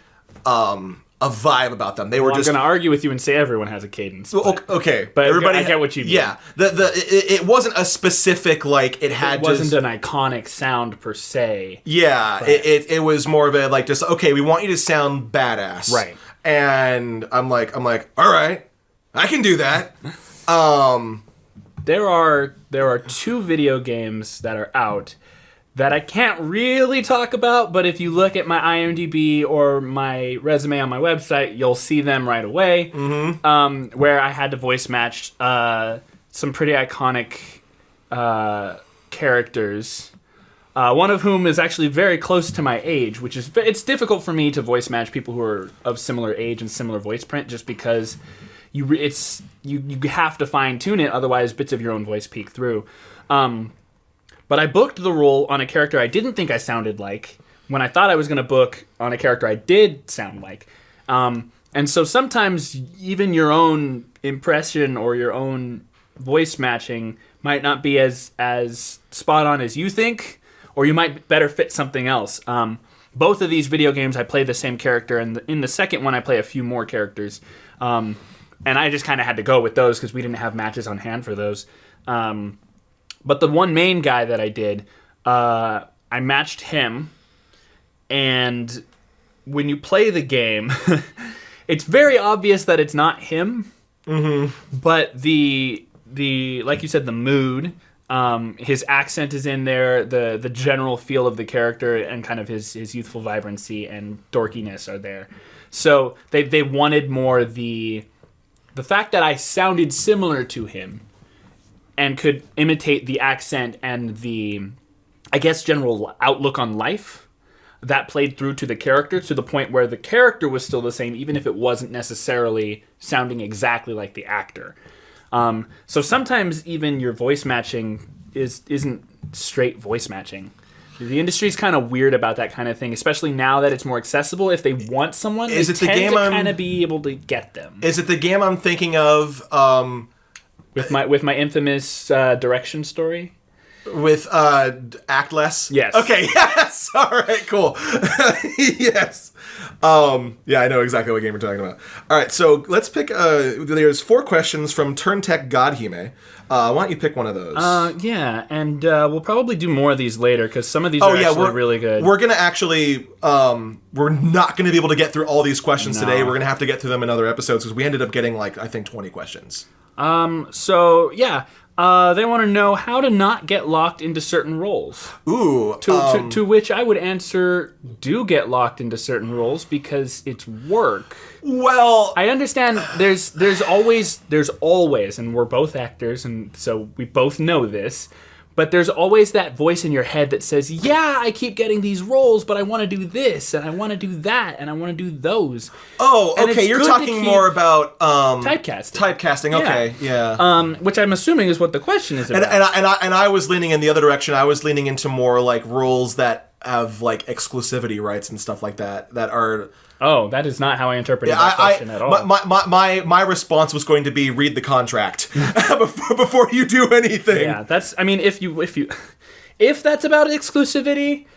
vibe about them. They were just. I'm gonna argue with you and say everyone has a cadence. Well, okay, but everybody. I get what you mean. Yeah, it wasn't a specific like it had. It wasn't an iconic sound per se. Yeah, it was more of a like just okay. We want you to sound badass, right? And I'm like, all right, I can do that. There are two video games that are out that I can't really talk about, but if you look at my IMDb or my resume on my website, you'll see them right away. Mm-hmm. Where I had to voice match some pretty iconic characters. One of whom is actually very close to my age, which is it's difficult for me to voice match people who are of similar age and similar voice print, just because you have to fine tune it, otherwise bits of your own voice peek through. But I booked the role on a character I didn't think I sounded like, when I thought I was going to book on a character I did sound like. And so sometimes even your own impression or your own voice matching might not be as spot on as you think, or you might better fit something else. Both of these video games, I play the same character, and in the second one, I play a few more characters. And I just kind of had to go with those because we didn't have matches on hand for those. But the one main guy that I did, I matched him, and when you play the game, it's very obvious that it's not him. Mm-hmm. But the like you said, the mood. His accent is in there, the general feel of the character and kind of his youthful vibrancy and dorkiness are there. So they wanted more the fact that I sounded similar to him and could imitate the accent and the, I guess, general outlook on life. That played through to the character to the point where the character was still the same, even if it wasn't necessarily sounding exactly like the actor. So sometimes even your voice matching isn't straight voice matching. The industry's kind of weird about that kind of thing, especially now that it's more accessible. If they want someone, they tend to kind of be able to get them. Is it the game I'm thinking of? With my infamous direction story? With Act Less? Yes. Okay, yes! Alright, cool. Yes. Yeah, I know exactly what game we're talking about. Alright, so let's pick, there's 4 questions from Turntech Godhime. Why don't you pick one of those? Yeah, and we'll probably do more of these later, because some of these are actually really good. We're gonna actually, we're not gonna be able to get through all these questions today. We're gonna have to get through them in other episodes, because we ended up getting, I think 20 questions. So, yeah, They want to know how to not get locked into certain roles. Ooh. To which I would answer, do get locked into certain roles because it's work. Well, I understand there's always, and we're both actors, and so we both know this, but there's always that voice in your head that says, yeah, I keep getting these roles, but I want to do this, and I want to do that, and I want to do those. Oh, And okay, it's you're good to talking keep more about... typecasting. Typecasting, okay, yeah. Which I'm assuming is what the question is about. And I was leaning in the other direction. I was leaning into more, like, roles that have, like, exclusivity rights and stuff like that are... Oh, that is not how I interpreted that question at all. My response was going to be read the contract before you do anything. Yeah, that's. I mean, if that's about exclusivity,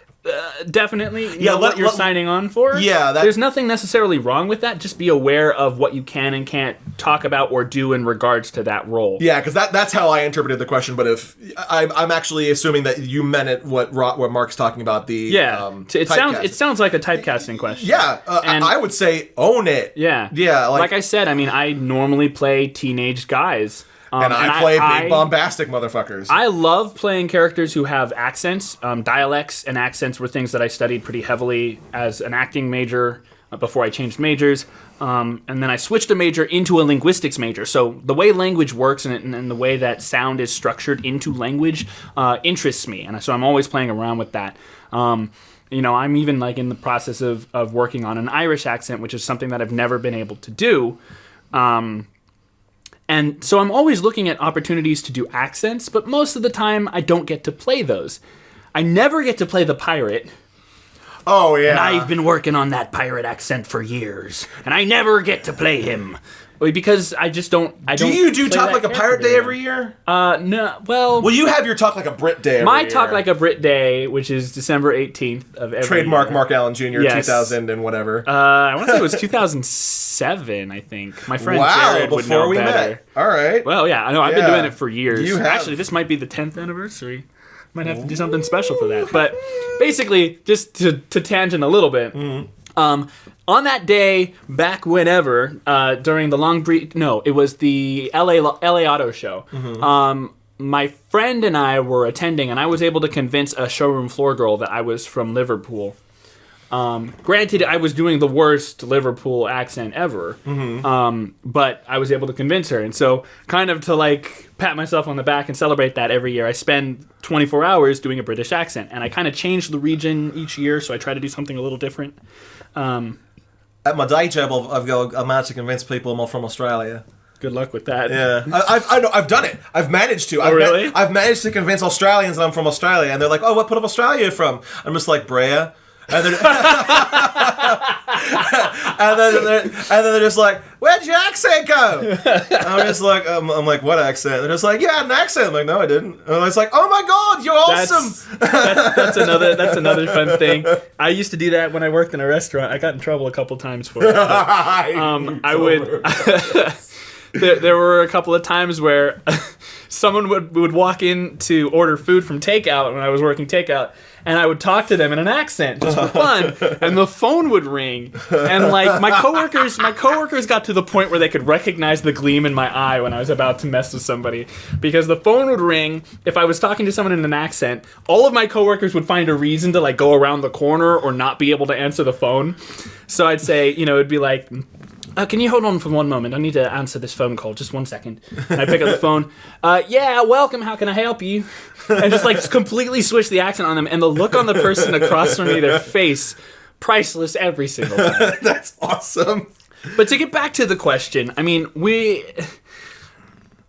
definitely know what you're signing on for. Yeah, there's nothing necessarily wrong with that. Just be aware of what you can and can't talk about or do in regards to that role. Yeah, because that's how I interpreted the question. But if I'm actually assuming that you meant it, what Mark's talking about, the it sounds like a typecasting question. Yeah, and I would say own it. Yeah, like I said, I mean, I normally play teenage guys. And I play big bombastic motherfuckers. I love playing characters who have accents. Dialects and accents were things that I studied pretty heavily as an acting major before I changed majors. And then I switched a major into a linguistics major. So the way language works and the way that sound is structured into language interests me. And so I'm always playing around with that. I'm even like in the process of working on an Irish accent, which is something that I've never been able to do. And so I'm always looking at opportunities to do accents, but most of the time I don't get to play those. I never get to play the pirate. Oh, yeah. And I've been working on that pirate accent for years, and I never get to play him. Because I just don't... Do you talk like a pirate day every year? No, well... Well, you have your talk like a Brit day every year. My talk like a Brit day, which is December 18th of every Trademark year. Mark Allen Jr., Yes. 2000 and whatever. I want to say it was 2007, I think. My friend Jared would know better. Met. All right. Well, yeah, I know. I've been doing it for years. You have. Actually, this might be the 10th anniversary. Might have to do something special for that. But basically, just to tangent a little bit, on that day, back whenever, during the it was the LA Auto Show. My friend and I were attending, and I was able to convince a showroom floor girl that I was from Liverpool. Granted, I was doing the worst Liverpool accent ever, but I was able to convince her. And so, kind of to like pat myself on the back and celebrate that every year, I spend 24 hours doing a British accent. And I kind of change the region each year, so I try to do something a little different. At my day job, I've managed to convince people I'm from Australia. Good luck with that. Yeah, I've done it. I've managed to. Really? I've managed to convince Australians that I'm from Australia, and they're like, "Oh, what part of Australia are you from?" I'm just like Brea, and then and then they're just like, "Where'd your accent go?" I'm just like, I'm like, "What accent?" They're just like, "You had an accent." I'm like, "No, I didn't." And it's like, "Oh my god, you're awesome." That's another fun thing. I used to do that when I worked in a restaurant. I got in trouble a couple times for it. But, I would. There were a couple of times where someone would walk in to order food from takeout when I was working takeout, and I would talk to them in an accent just for fun, and the phone would ring, and like my coworkers got to the point where they could recognize the gleam in my eye when I was about to mess with somebody, because the phone would ring if I was talking to someone in an accent. All of my coworkers would find a reason to like go around the corner or not be able to answer the phone. So I'd say, it'd be like, can you hold on for one moment? I need to answer this phone call. Just 1 second. And I pick up the phone. Yeah, welcome. How can I help you? And just like completely switch the accent on them. And the look on the person across from me, their face, priceless every single time. That's awesome. But to get back to the question, I mean,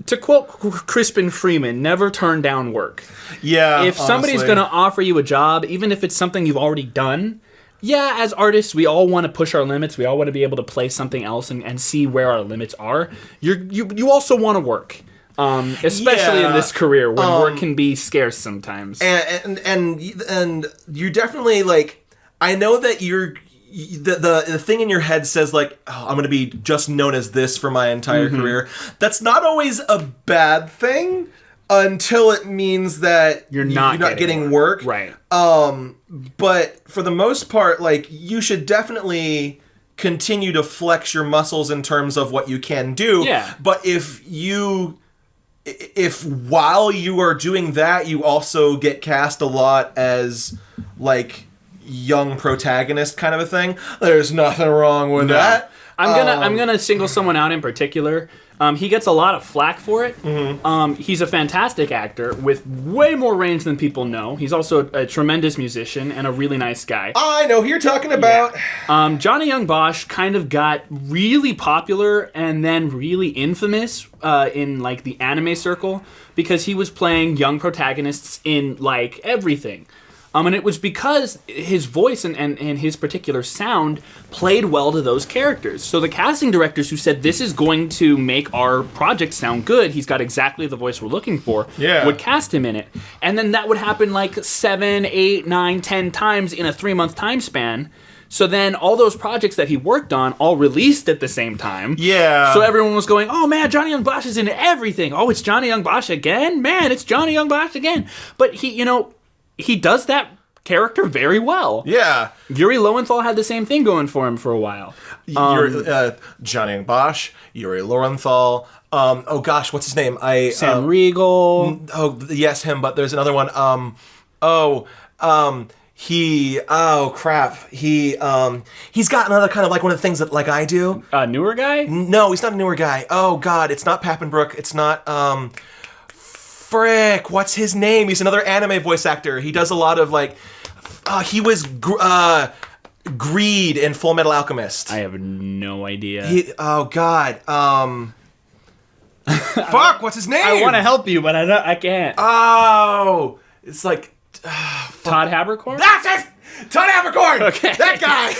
to quote Crispin Freeman, never turn down work. Yeah, if somebody's going to offer you a job, even if it's something you've already done, yeah, as artists, we all want to push our limits. We all want to be able to play something else and see where our limits are. You also want to work, especially in this career when work can be scarce sometimes. And you definitely like. I know that the thing in your head says like, oh, I'm going to be just known as this for my entire career. That's not always a bad thing. Until it means that you're not getting work. Right. But for the most part, like, you should definitely continue to flex your muscles in terms of what you can do. Yeah. But if you if while you are doing that, you also get cast a lot as like young protagonist kind of a thing, there's nothing wrong with that. I'm gonna single someone out in particular. He gets a lot of flack for it. He's a fantastic actor with way more range than people know. He's also a tremendous musician and a really nice guy. I know who you're talking about. Yeah. Johnny Young Bosch kind of got really popular and then really infamous in like the anime circle because he was playing young protagonists in like everything. And it was because his voice and his particular sound played well to those characters. So the casting directors who said, this is going to make our project sound good, he's got exactly the voice we're looking for, would cast him in it. And then that would happen like 7, 8, 9, 10 times in a 3-month time span. So then all those projects that he worked on all released at the same time. Yeah. So everyone was going, oh man, Johnny Young Bosch is in everything. Oh, it's Johnny Young Bosch again? Man, it's Johnny Young Bosch again. But he does that character very well. Yeah. Yuri Lowenthal had the same thing going for him for a while. Johnny Young Bosch, Yuri Lowenthal. Oh gosh, what's his name? Sam Riegel. Oh yes, him. But there's another one. He's got another kind of like one of the things that like I do. Newer guy? No, he's not a newer guy. Oh god, it's not Pappenbrook. It's not. Frick, what's his name? He's another anime voice actor. He does a lot of like, he was Greed in Full Metal Alchemist. I have no idea. Fuck, what's his name? I want to help you, but I can't. Oh, it's like Todd Haberkorn? That's it! Todd Haberkorn! Okay. That guy!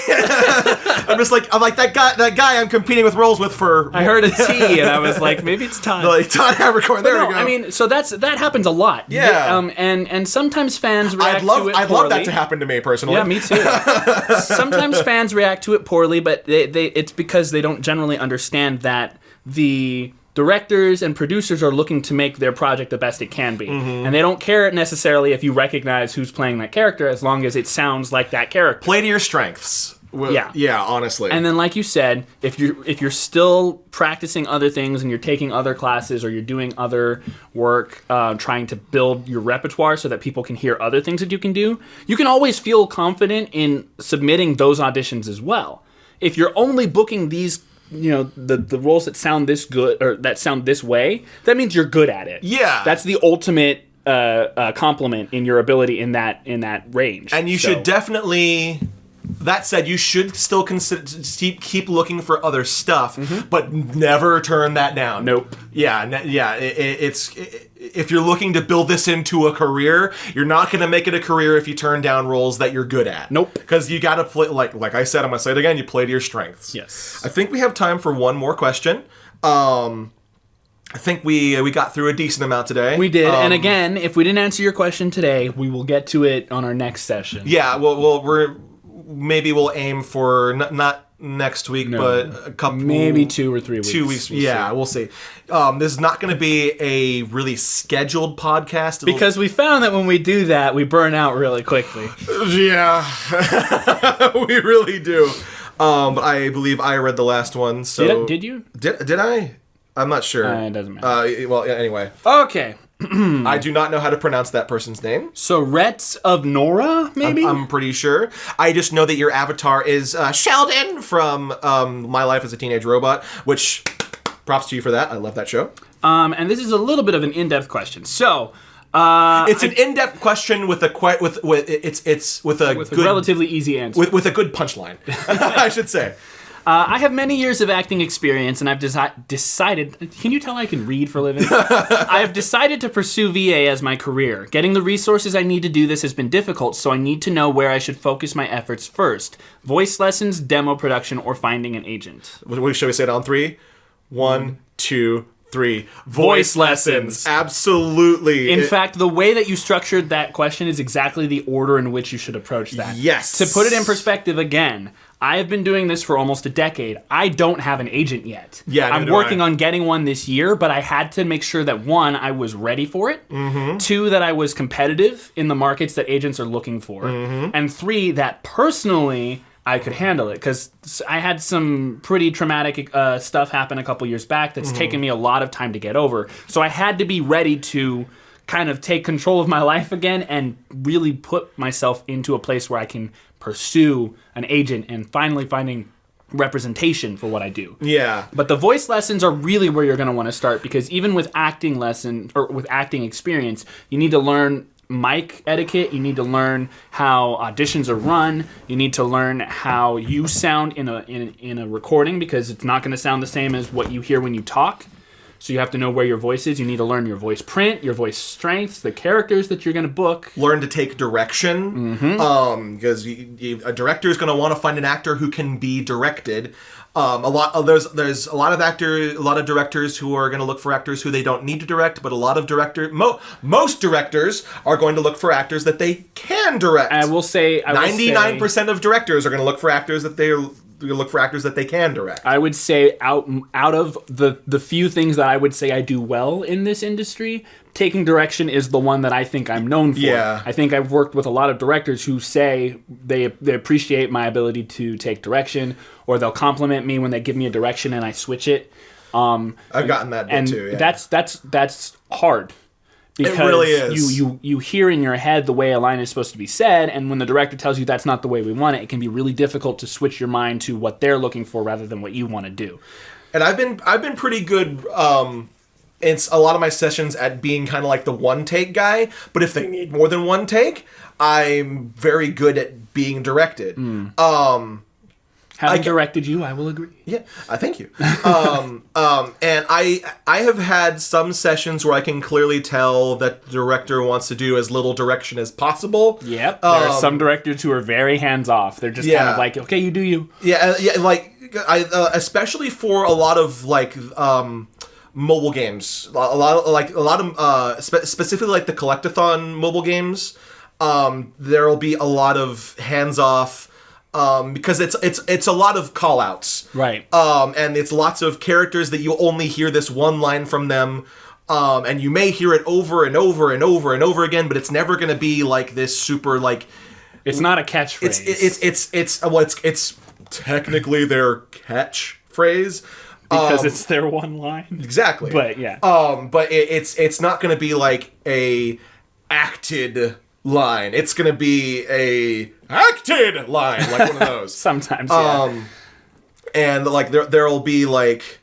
I'm like, that guy I'm competing with roles with for... I heard a T, and I was like, maybe it's Todd. Like, Todd Haberkorn, there we go. I mean, so that happens a lot. Yeah. And sometimes fans react to it poorly. I'd love that to happen to me, personally. Yeah, me too. Sometimes fans react to it poorly, but it's because they don't generally understand that the directors and producers are looking to make their project the best it can be. And they don't care necessarily if you recognize who's playing that character as long as it sounds like that character. Play to your strengths. Well, yeah, honestly. And then like you said, if you're still practicing other things and you're taking other classes or you're doing other work, trying to build your repertoire so that people can hear other things that you can do, you can always feel confident in submitting those auditions as well. If you're only booking these the roles that sound this good or that sound this way, that means you're good at it. Yeah. That's the ultimate compliment in your ability in that range. And you should definitely... That said, you should still keep looking for other stuff, but never turn that down. Nope. It's if you're looking to build this into a career, you're not going to make it a career if you turn down roles that you're good at. Nope. Because you got to play, like I said, I'm going to say it again, you play to your strengths. Yes. I think we have time for one more question. I think we got through a decent amount today. We did, and again, if we didn't answer your question today, we will get to it on our next session. Yeah, maybe we'll aim for not next week, but a couple, maybe 2 or 3 weeks. 2 weeks. We'll see. This is not going to be a really scheduled podcast because we found that when we do that, we burn out really quickly. Yeah, we really do. But I believe I read the last one. So did you? Did I? I'm not sure. It doesn't matter. Well, anyway. Okay. I do not know how to pronounce that person's name. So Retz of Nora, maybe? I'm pretty sure. I just know that your avatar is Sheldon from My Life as a Teenage Robot, which props to you for that. I love that show. And this is a little bit of an in-depth question. So it's an in-depth question with a good, relatively easy answer with a good punchline. I should say. I have many years of acting experience, and I've decided... Can you tell I can read for a living? I have decided to pursue VA as my career. Getting the resources I need to do this has been difficult, so I need to know where I should focus my efforts first. Voice lessons, demo production, or finding an agent. Shall we say it on 3? 1, 2, 3. Voice lessons. Absolutely. In fact, the way that you structured that question is exactly the order in which you should approach that. Yes. To put it in perspective again... I have been doing this for almost a decade. I don't have an agent yet. Yeah, I'm working on getting one this year, but I had to make sure that 1, I was ready for it. 2, that I was competitive in the markets that agents are looking for. And 3, that personally, I could handle it, because I had some pretty traumatic stuff happen a couple years back that's taken me a lot of time to get over. So I had to be ready to kind of take control of my life again and really put myself into a place where I can pursue an agent and finally finding representation for what I do. Yeah. But the voice lessons are really where you're going to want to start, because even with acting lesson or with acting experience, you need to learn mic etiquette, you need to learn how auditions are run, you need to learn how you sound in a recording, because it's not going to sound the same as what you hear when you talk. So you have to know where your voice is. You need to learn your voice print, your voice strengths, the characters that you're going to book. Learn to take direction, because a director is going to want to find an actor who can be directed. There's a lot of directors who are going to look for actors who they don't need to direct, but a lot of most directors are going to look for actors that they can direct. I will say 99% of directors are going to look for actors that they can direct. I would say out of the few things that I would say I do well in this industry, taking direction is the one that I think I'm known for. Yeah. I think I've worked with a lot of directors who say they appreciate my ability to take direction, or they'll compliment me when they give me a direction and I switch it. I've gotten that bit too. Yeah. That's hard. Because it really is. You hear in your head the way a line is supposed to be said, and when the director tells you that's not the way we want it, it can be really difficult to switch your mind to what they're looking for rather than what you want to do. And I've been pretty good in a lot of my sessions at being kind of like the one take guy, but if they need more than one take, I'm very good at being directed. Having directed you, I will agree. Yeah, thank you. And I have had some sessions where I can clearly tell that the director wants to do as little direction as possible. Yep. There are some directors who are very hands-off. They're just kind of like, okay, you do you. Yeah, like especially for a lot of like mobile games, specifically like the collectathon mobile games. There'll be a lot of hands-off. Because it's a lot of call-outs. Right. And it's lots of characters that you only hear this one line from them, and you may hear it over and over and over and over again, but it's never going to be like this super like. It's not a catchphrase. It's technically their catchphrase because it's their one line. Exactly. But yeah. But it's not going to be like a acted line. It's going to be a acted line, like one of those. Sometimes, yeah. And like there'll be like,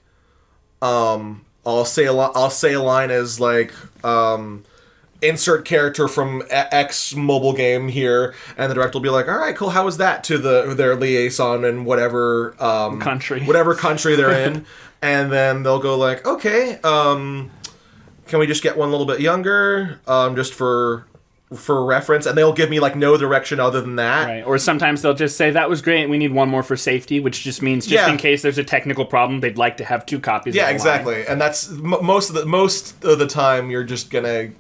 I'll say a line as like, insert character from X mobile game here, and the director will be like, all right, cool, how was that, to their liaison in whatever country they're in, and then they'll go like, okay, can we just get one a little bit younger, just for reference, and they'll give me like no direction other than that. Right. Or sometimes they'll just say, that was great, we need one more for safety, which just means in case there's a technical problem, they'd like to have two copies of the exactly. line. And that's most of the time you're just gonna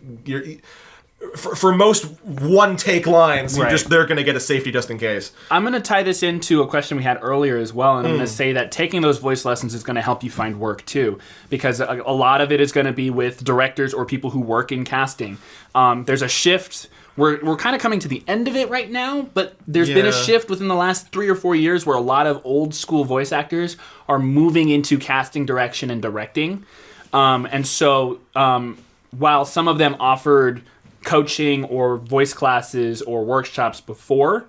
for most one take lines, they're gonna get a safety just in case. I'm gonna tie this into a question we had earlier as well, and I'm gonna say that taking those voice lessons is gonna help you find work too, because a lot of it is gonna be with directors or people who work in casting. There's a shift. We're kind of coming to the end of it right now, but there's been a shift within the last 3 or 4 years where a lot of old school voice actors are moving into casting direction and directing. And so while some of them offered coaching or voice classes or workshops before,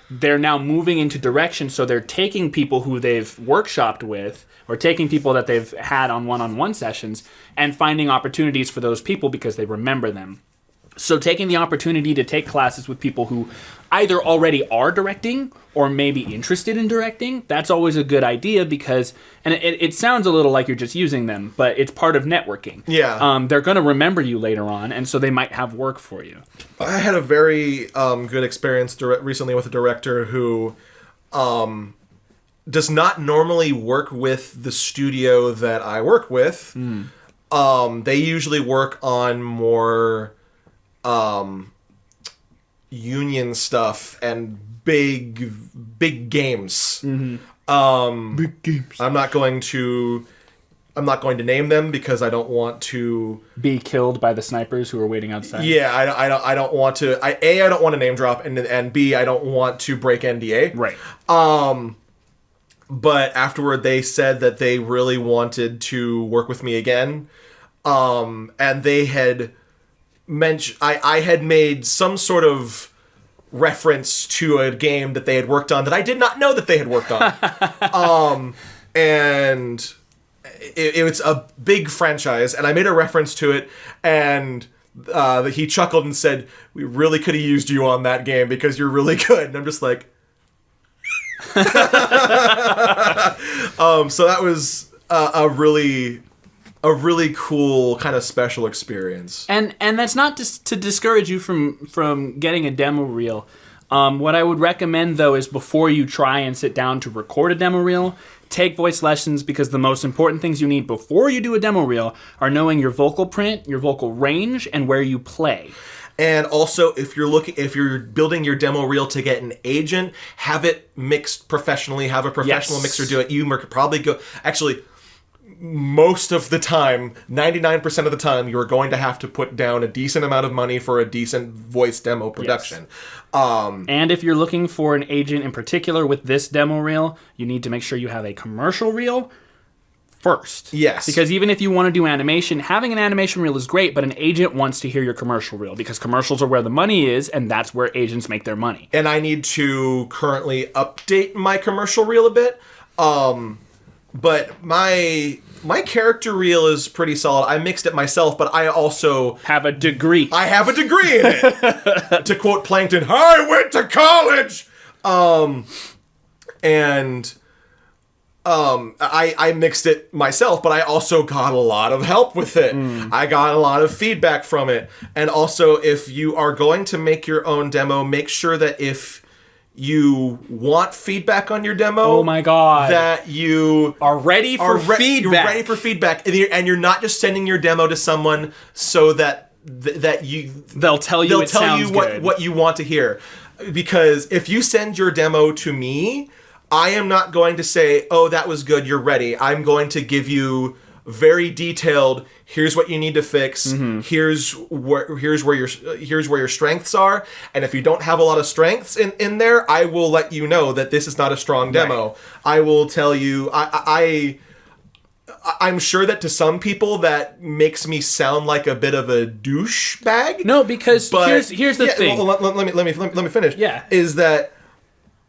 they're now moving into direction. So they're taking people who they've workshopped with, or taking people that they've had on one-on-one sessions, and finding opportunities for those people because they remember them. So taking the opportunity to take classes with people who either already are directing or maybe interested in directing, that's always a good idea, because, and it sounds a little like you're just using them, but it's part of networking. Yeah. They're going to remember you later on, and so they might have work for you. I had a very good experience recently with a director who does not normally work with the studio that I work with. They usually work on more union stuff and big games. Big games. I'm not going to I'm not going to name them because I don't want to be killed by the snipers who are waiting outside. Yeah, I don't want to. I don't want to name drop, and B, I don't want to break NDA. Right. But afterward, they said that they really wanted to work with me again, and they had mentioned I had made some sort of reference to a game that they had worked on that I did not know that they had worked on, and. It was a big franchise, and I made a reference to it, and he chuckled and said, "We really could have used you on that game because you're really good." And I'm just like, so that was a really cool kind of special experience. And that's not to discourage you from getting a demo reel. What I would recommend, though, is before you try and sit down to record a demo reel, take voice lessons, because the most important things you need before you do a demo reel are knowing your vocal print, your vocal range, and where you play. And also, if you're building your demo reel to get an agent, have it mixed professionally. Have a professional mixer do it. You could probably go. Actually, most of the time, 99% of the time, you are going to have to put down a decent amount of money for a decent voice demo production. Yes. And if you're looking for an agent in particular with this demo reel, you need to make sure you have a commercial reel first. Yes. Because even if you want to do animation, having an animation reel is great, but an agent wants to hear your commercial reel because commercials are where the money is, and that's where agents make their money. And I need to currently update my commercial reel a bit. But my character reel is pretty solid. I mixed it myself, but I also have a degree. I have a degree in it. To quote Plankton, I went to college. I mixed it myself, but I also got a lot of help with it. I got a lot of feedback from it. And also, if you are going to make your own demo, make sure that if you want feedback on your demo, oh my god, that you are ready for feedback. You're ready for feedback, and you're not just sending your demo to someone so that they'll tell you what you want to hear. Because if you send your demo to me, I am not going to say, "Oh, that was good, you're ready." I'm going to give you very detailed, here's what you need to fix, here's where your strengths are, and if you don't have a lot of strengths in there, I will let you know that this is not a strong demo. Right. I will tell you, I'm sure that to some people that makes me sound like a bit of a douchebag. No, because here's the thing. Well, let me finish. Yeah. Is that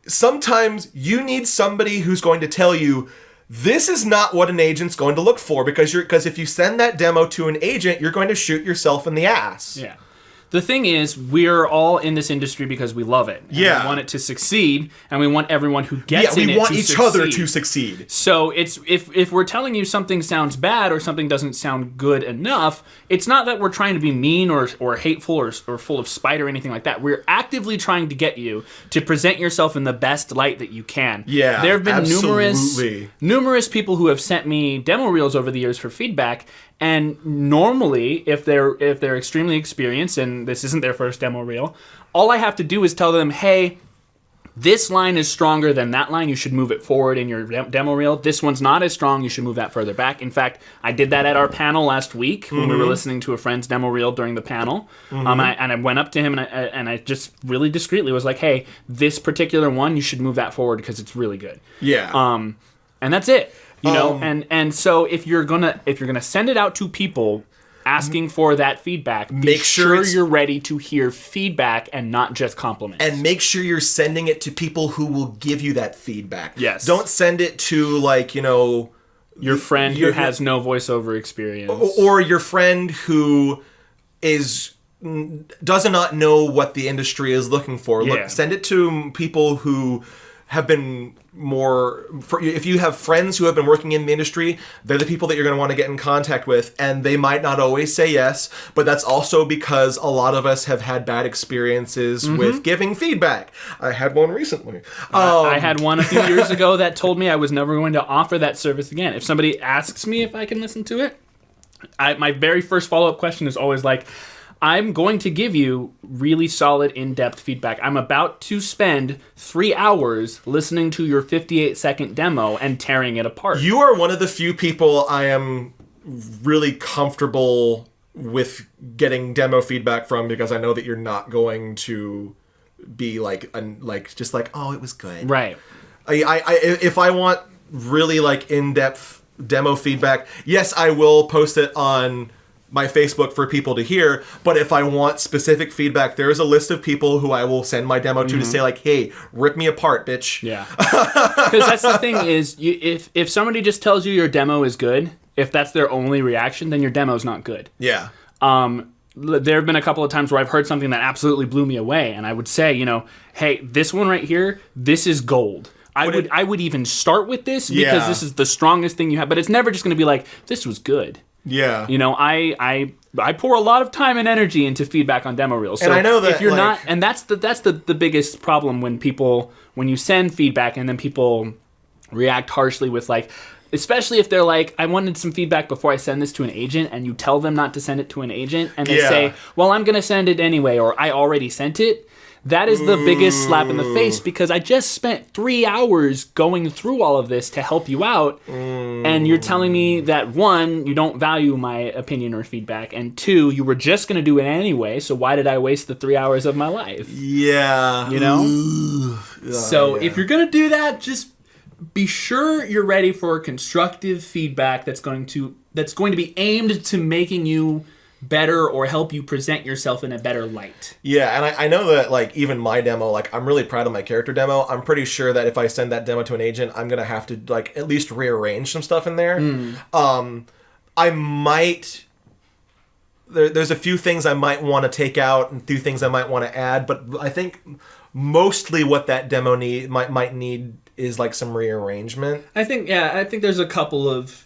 sometimes you need somebody who's going to tell you, this is not what an agent's going to look for, because if you send that demo to an agent, you're going to shoot yourself in the ass. Yeah. The thing is, we're all in this industry because we love it. And we want it to succeed, and we want everyone who gets in it to succeed. We want each other to succeed. So it's if we're telling you something sounds bad or something doesn't sound good enough, it's not that we're trying to be mean or hateful or full of spite or anything like that. We're actively trying to get you to present yourself in the best light that you can. Yeah, there have been numerous people who have sent me demo reels over the years for feedback. And normally, if they're extremely experienced and this isn't their first demo reel, all I have to do is tell them, hey, this line is stronger than that line. You should move it forward in your demo reel. This one's not as strong. You should move that further back. In fact, I did that at our panel last week when we were listening to a friend's demo reel during the panel. I went up to him and I just really discreetly was like, hey, this particular one, you should move that forward because it's really good. Yeah. And that's it. You know, and so if you're gonna send it out to people asking for that feedback, make sure you're ready to hear feedback and not just compliments. And make sure you're sending it to people who will give you that feedback. Yes. Don't send it to your friend who has no voiceover experience, or your friend who does not know what the industry is looking for. Yeah. Send it to people who have been if you have friends who have been working in the industry, they're the people that you're going to want to get in contact with, and they might not always say yes, but that's also because a lot of us have had bad experiences with giving feedback. I had one recently. I had one a few years ago that told me I was never going to offer that service again. If somebody asks me if I can listen to it, my very first follow-up question is always like, I'm going to give you really solid, in-depth feedback. I'm about to spend 3 hours listening to your 58-second demo and tearing it apart. You are one of the few people I am really comfortable with getting demo feedback from, because I know that you're not going to be just like, oh, it was good. Right. If I want really like in-depth demo feedback, yes, I will post it on my Facebook for people to hear. But if I want specific feedback, there is a list of people who I will send my demo to say like, hey, rip me apart, bitch. Yeah. Because that's the thing is, if somebody just tells you your demo is good, if that's their only reaction, then your demo's not good. Yeah. There have been a couple of times where I've heard something that absolutely blew me away, and I would say, hey, this one right here, this is gold. I would even start with this because this is the strongest thing you have. But it's never just going to be like, this was good. Yeah. I pour a lot of time and energy into feedback on demo reels. So and I know that if you're not, and that's the biggest problem when you send feedback and then people react harshly with like, especially if they're like, I wanted some feedback before I send this to an agent, and you tell them not to send it to an agent, and they say, well, I'm going to send it anyway, or I already sent it. That is the biggest slap in the face, because I just spent 3 hours going through all of this to help you out, and you're telling me that, 1, you don't value my opinion or feedback, and 2, you were just going to do it anyway, so why did I waste the 3 hours of my life? Yeah. So if you're going to do that, just be sure you're ready for constructive feedback that's going to be aimed to making you better or help you present yourself in a better light. Yeah, and I know that like even my demo, like I'm really proud of my character demo. I'm pretty sure that if I send that demo to an agent, I'm gonna have to like at least rearrange some stuff in there. I might. There's a few things I might want to take out and a few things I might want to add, but I think mostly what that demo might need is like some rearrangement. I think there's a couple of.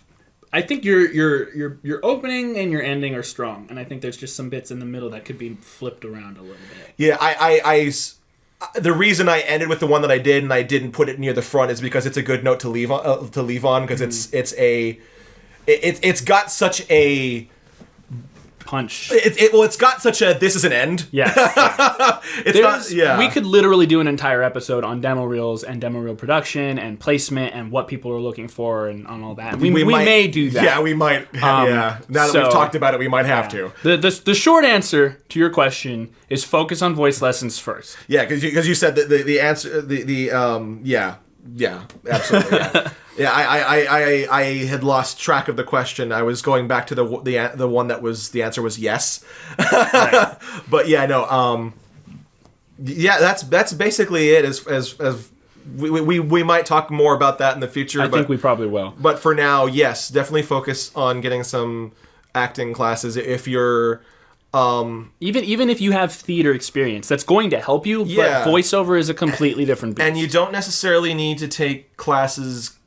I think your opening and your ending are strong, and I think there's just some bits in the middle that could be flipped around a little bit. Yeah, the reason I ended with the one that I did and I didn't put it near the front is because it's a good note to leave on because it's got such a punch. It's got such a this is an end. Yes. We could literally do an entire episode on demo reels and demo reel production and placement and what people are looking for and on all that. We may do that. Yeah, we might. Now that we've talked about it, we might have to. The short answer to your question is focus on voice lessons first. Yeah, because you said that the answer absolutely. Yeah, I had lost track of the question. I was going back to the one that was the answer was yes. Right. But yeah, no. Yeah, that's basically it. As we might talk more about that in the future. I think we probably will. But for now, yes, definitely focus on getting some acting classes if you're. Even if you have theater experience, that's going to help you. Yeah. But voiceover is a completely different beast. And you don't necessarily need to take classes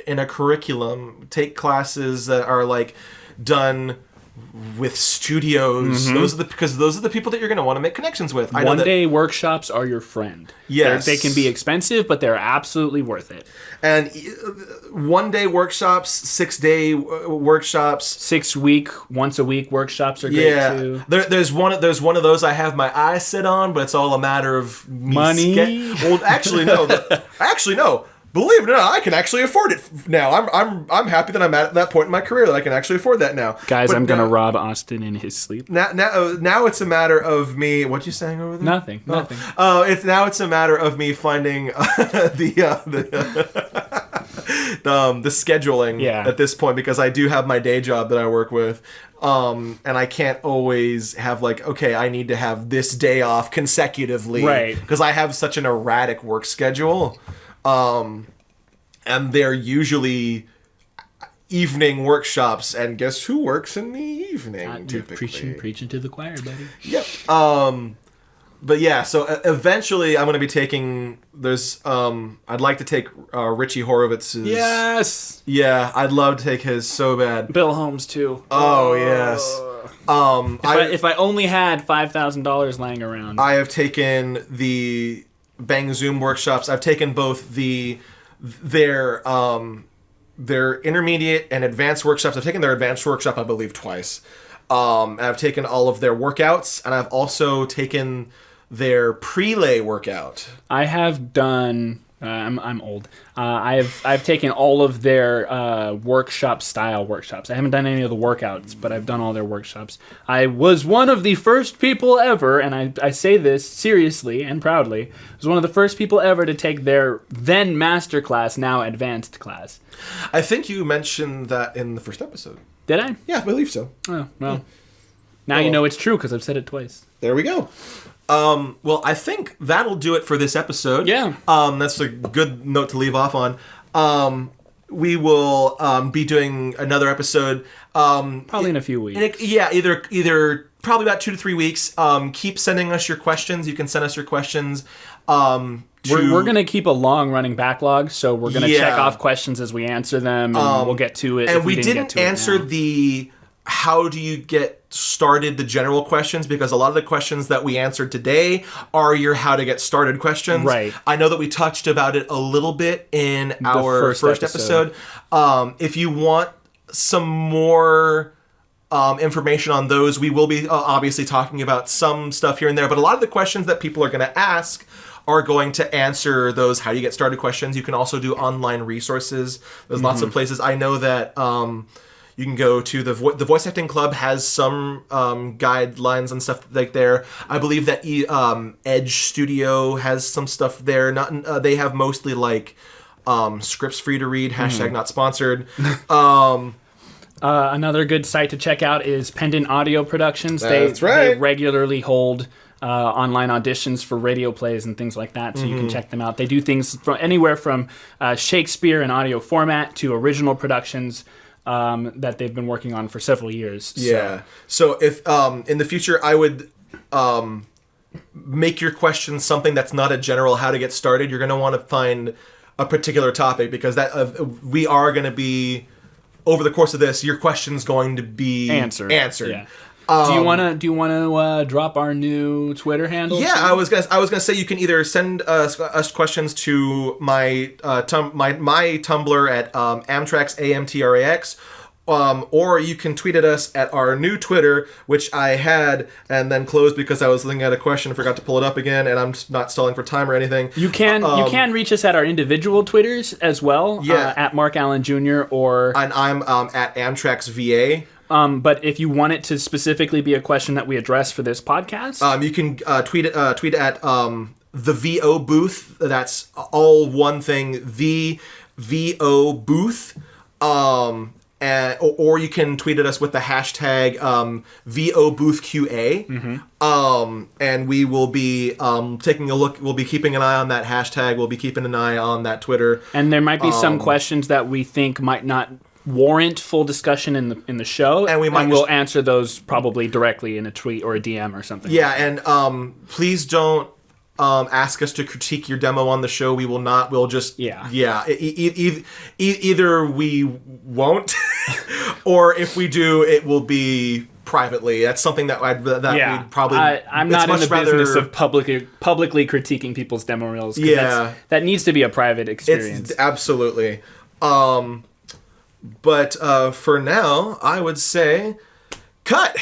in a curriculum. Take classes that are like done with studios. Mm-hmm. Because those are the people that you're going to want to make connections with. One-day workshops are your friend. Yes. They can be expensive, but they're absolutely worth it. And one-day workshops, 6-day workshops, 6 week, once a week workshops are great too. There's one of those I have my eyes set on, but it's all a matter of money. Well, actually no. Believe it or not, I can actually afford it now. I'm happy that I'm at that point in my career that I can actually afford that now. Guys, but I'm gonna rob Austin in his sleep. Now it's a matter of me. What you saying over there? Nothing. It's a matter of me finding the scheduling at this point, because I do have my day job that I work with. And I can't always have like, okay, I need to have this day off consecutively, right? Because I have such an erratic work schedule. And they're usually evening workshops, and guess who works in the evening? Typically, preaching to the choir, buddy. Yep. But yeah, so eventually I'm going to be taking. I'd like to take Richie Horowitz's. Yes. Yeah, I'd love to take his so bad. Bill Holmes too. Oh yes. If I only had $5,000 laying around. I have taken the Bang Zoom workshops. I've taken both their intermediate and advanced workshops. I've taken their advanced workshop, I believe, twice. And I've taken all of their workouts, and I've also taken their prelay workout. I have done. I'm old. I've taken all of their workshop style workshops. I haven't done any of the workouts, but I've done all their workshops. I was one of the first people ever, and I say this seriously and proudly, was one of the first people ever to take their then master class, now advanced class. I think you mentioned that in the first episode. Did I? Yeah, I believe so. Oh, well. Now you know it's true because I've said it twice. There we go. Well, I think that'll do it for this episode. Yeah. That's a good note to leave off on. We will be doing another episode. Probably in a few weeks. Either probably about 2 to 3 weeks. Keep sending us your questions. You can send us your questions. We're going to keep a long-running backlog, so we're going to check off questions as we answer them, and we'll get to it. And we didn't answer the how do you get started, the general questions, because a lot of the questions that we answered today are your how to get started questions. Right. I know that we touched about it a little bit in our first episode. If you want some more information on those, we will be obviously talking about some stuff here and there, but a lot of the questions that people are going to ask are going to answer those how do you get started questions. You can also do online resources. There's lots of places. I know that you can go to the Voice Acting Club has some guidelines and stuff like there. I believe that Edge Studio has some stuff there. They have mostly like scripts for you to read. # not sponsored. Another good site to check out is Pendant Audio Productions. That's right. They regularly hold online auditions for radio plays and things like that, so you can check them out. They do things from anywhere from Shakespeare in audio format to original productions that they've been working on for several years. Yeah. So if in the future I would make your questions something that's not a general how to get started, you're going to want to find a particular topic, because that we are going to be, over the course of this, your question's going to be answered. Yeah. Do you want to drop our new Twitter handle? Yeah, I was gonna say you can either send us questions to my my Tumblr at Amtrax AMTRAX, or you can tweet at us at our new Twitter, which I had and then closed because I was looking at a question and forgot to pull it up again, and I'm just not stalling for time or anything. You can reach us at our individual Twitters as well. Yeah. At Mark Allen Jr. and I'm at Amtrax VA. But if you want it to specifically be a question that we address for this podcast, you can tweet at the VO booth. That's all one thing. The VO booth. Or you can tweet at us with the hashtag VOBoothQA. And we will be taking a look. We'll be keeping an eye on that hashtag. We'll be keeping an eye on that Twitter. And there might be some questions that we think might not warrant full discussion in the show, and we'll answer those probably directly in a tweet or a DM or something. Yeah, and please don't ask us to critique your demo on the show. We will not. We'll just either we won't, or if we do, it will be privately. That's something that we'd probably. I'm not in the business of publicly critiquing people's demo reels. Yeah, that needs to be a private experience. Absolutely. But for now, I would say, cut!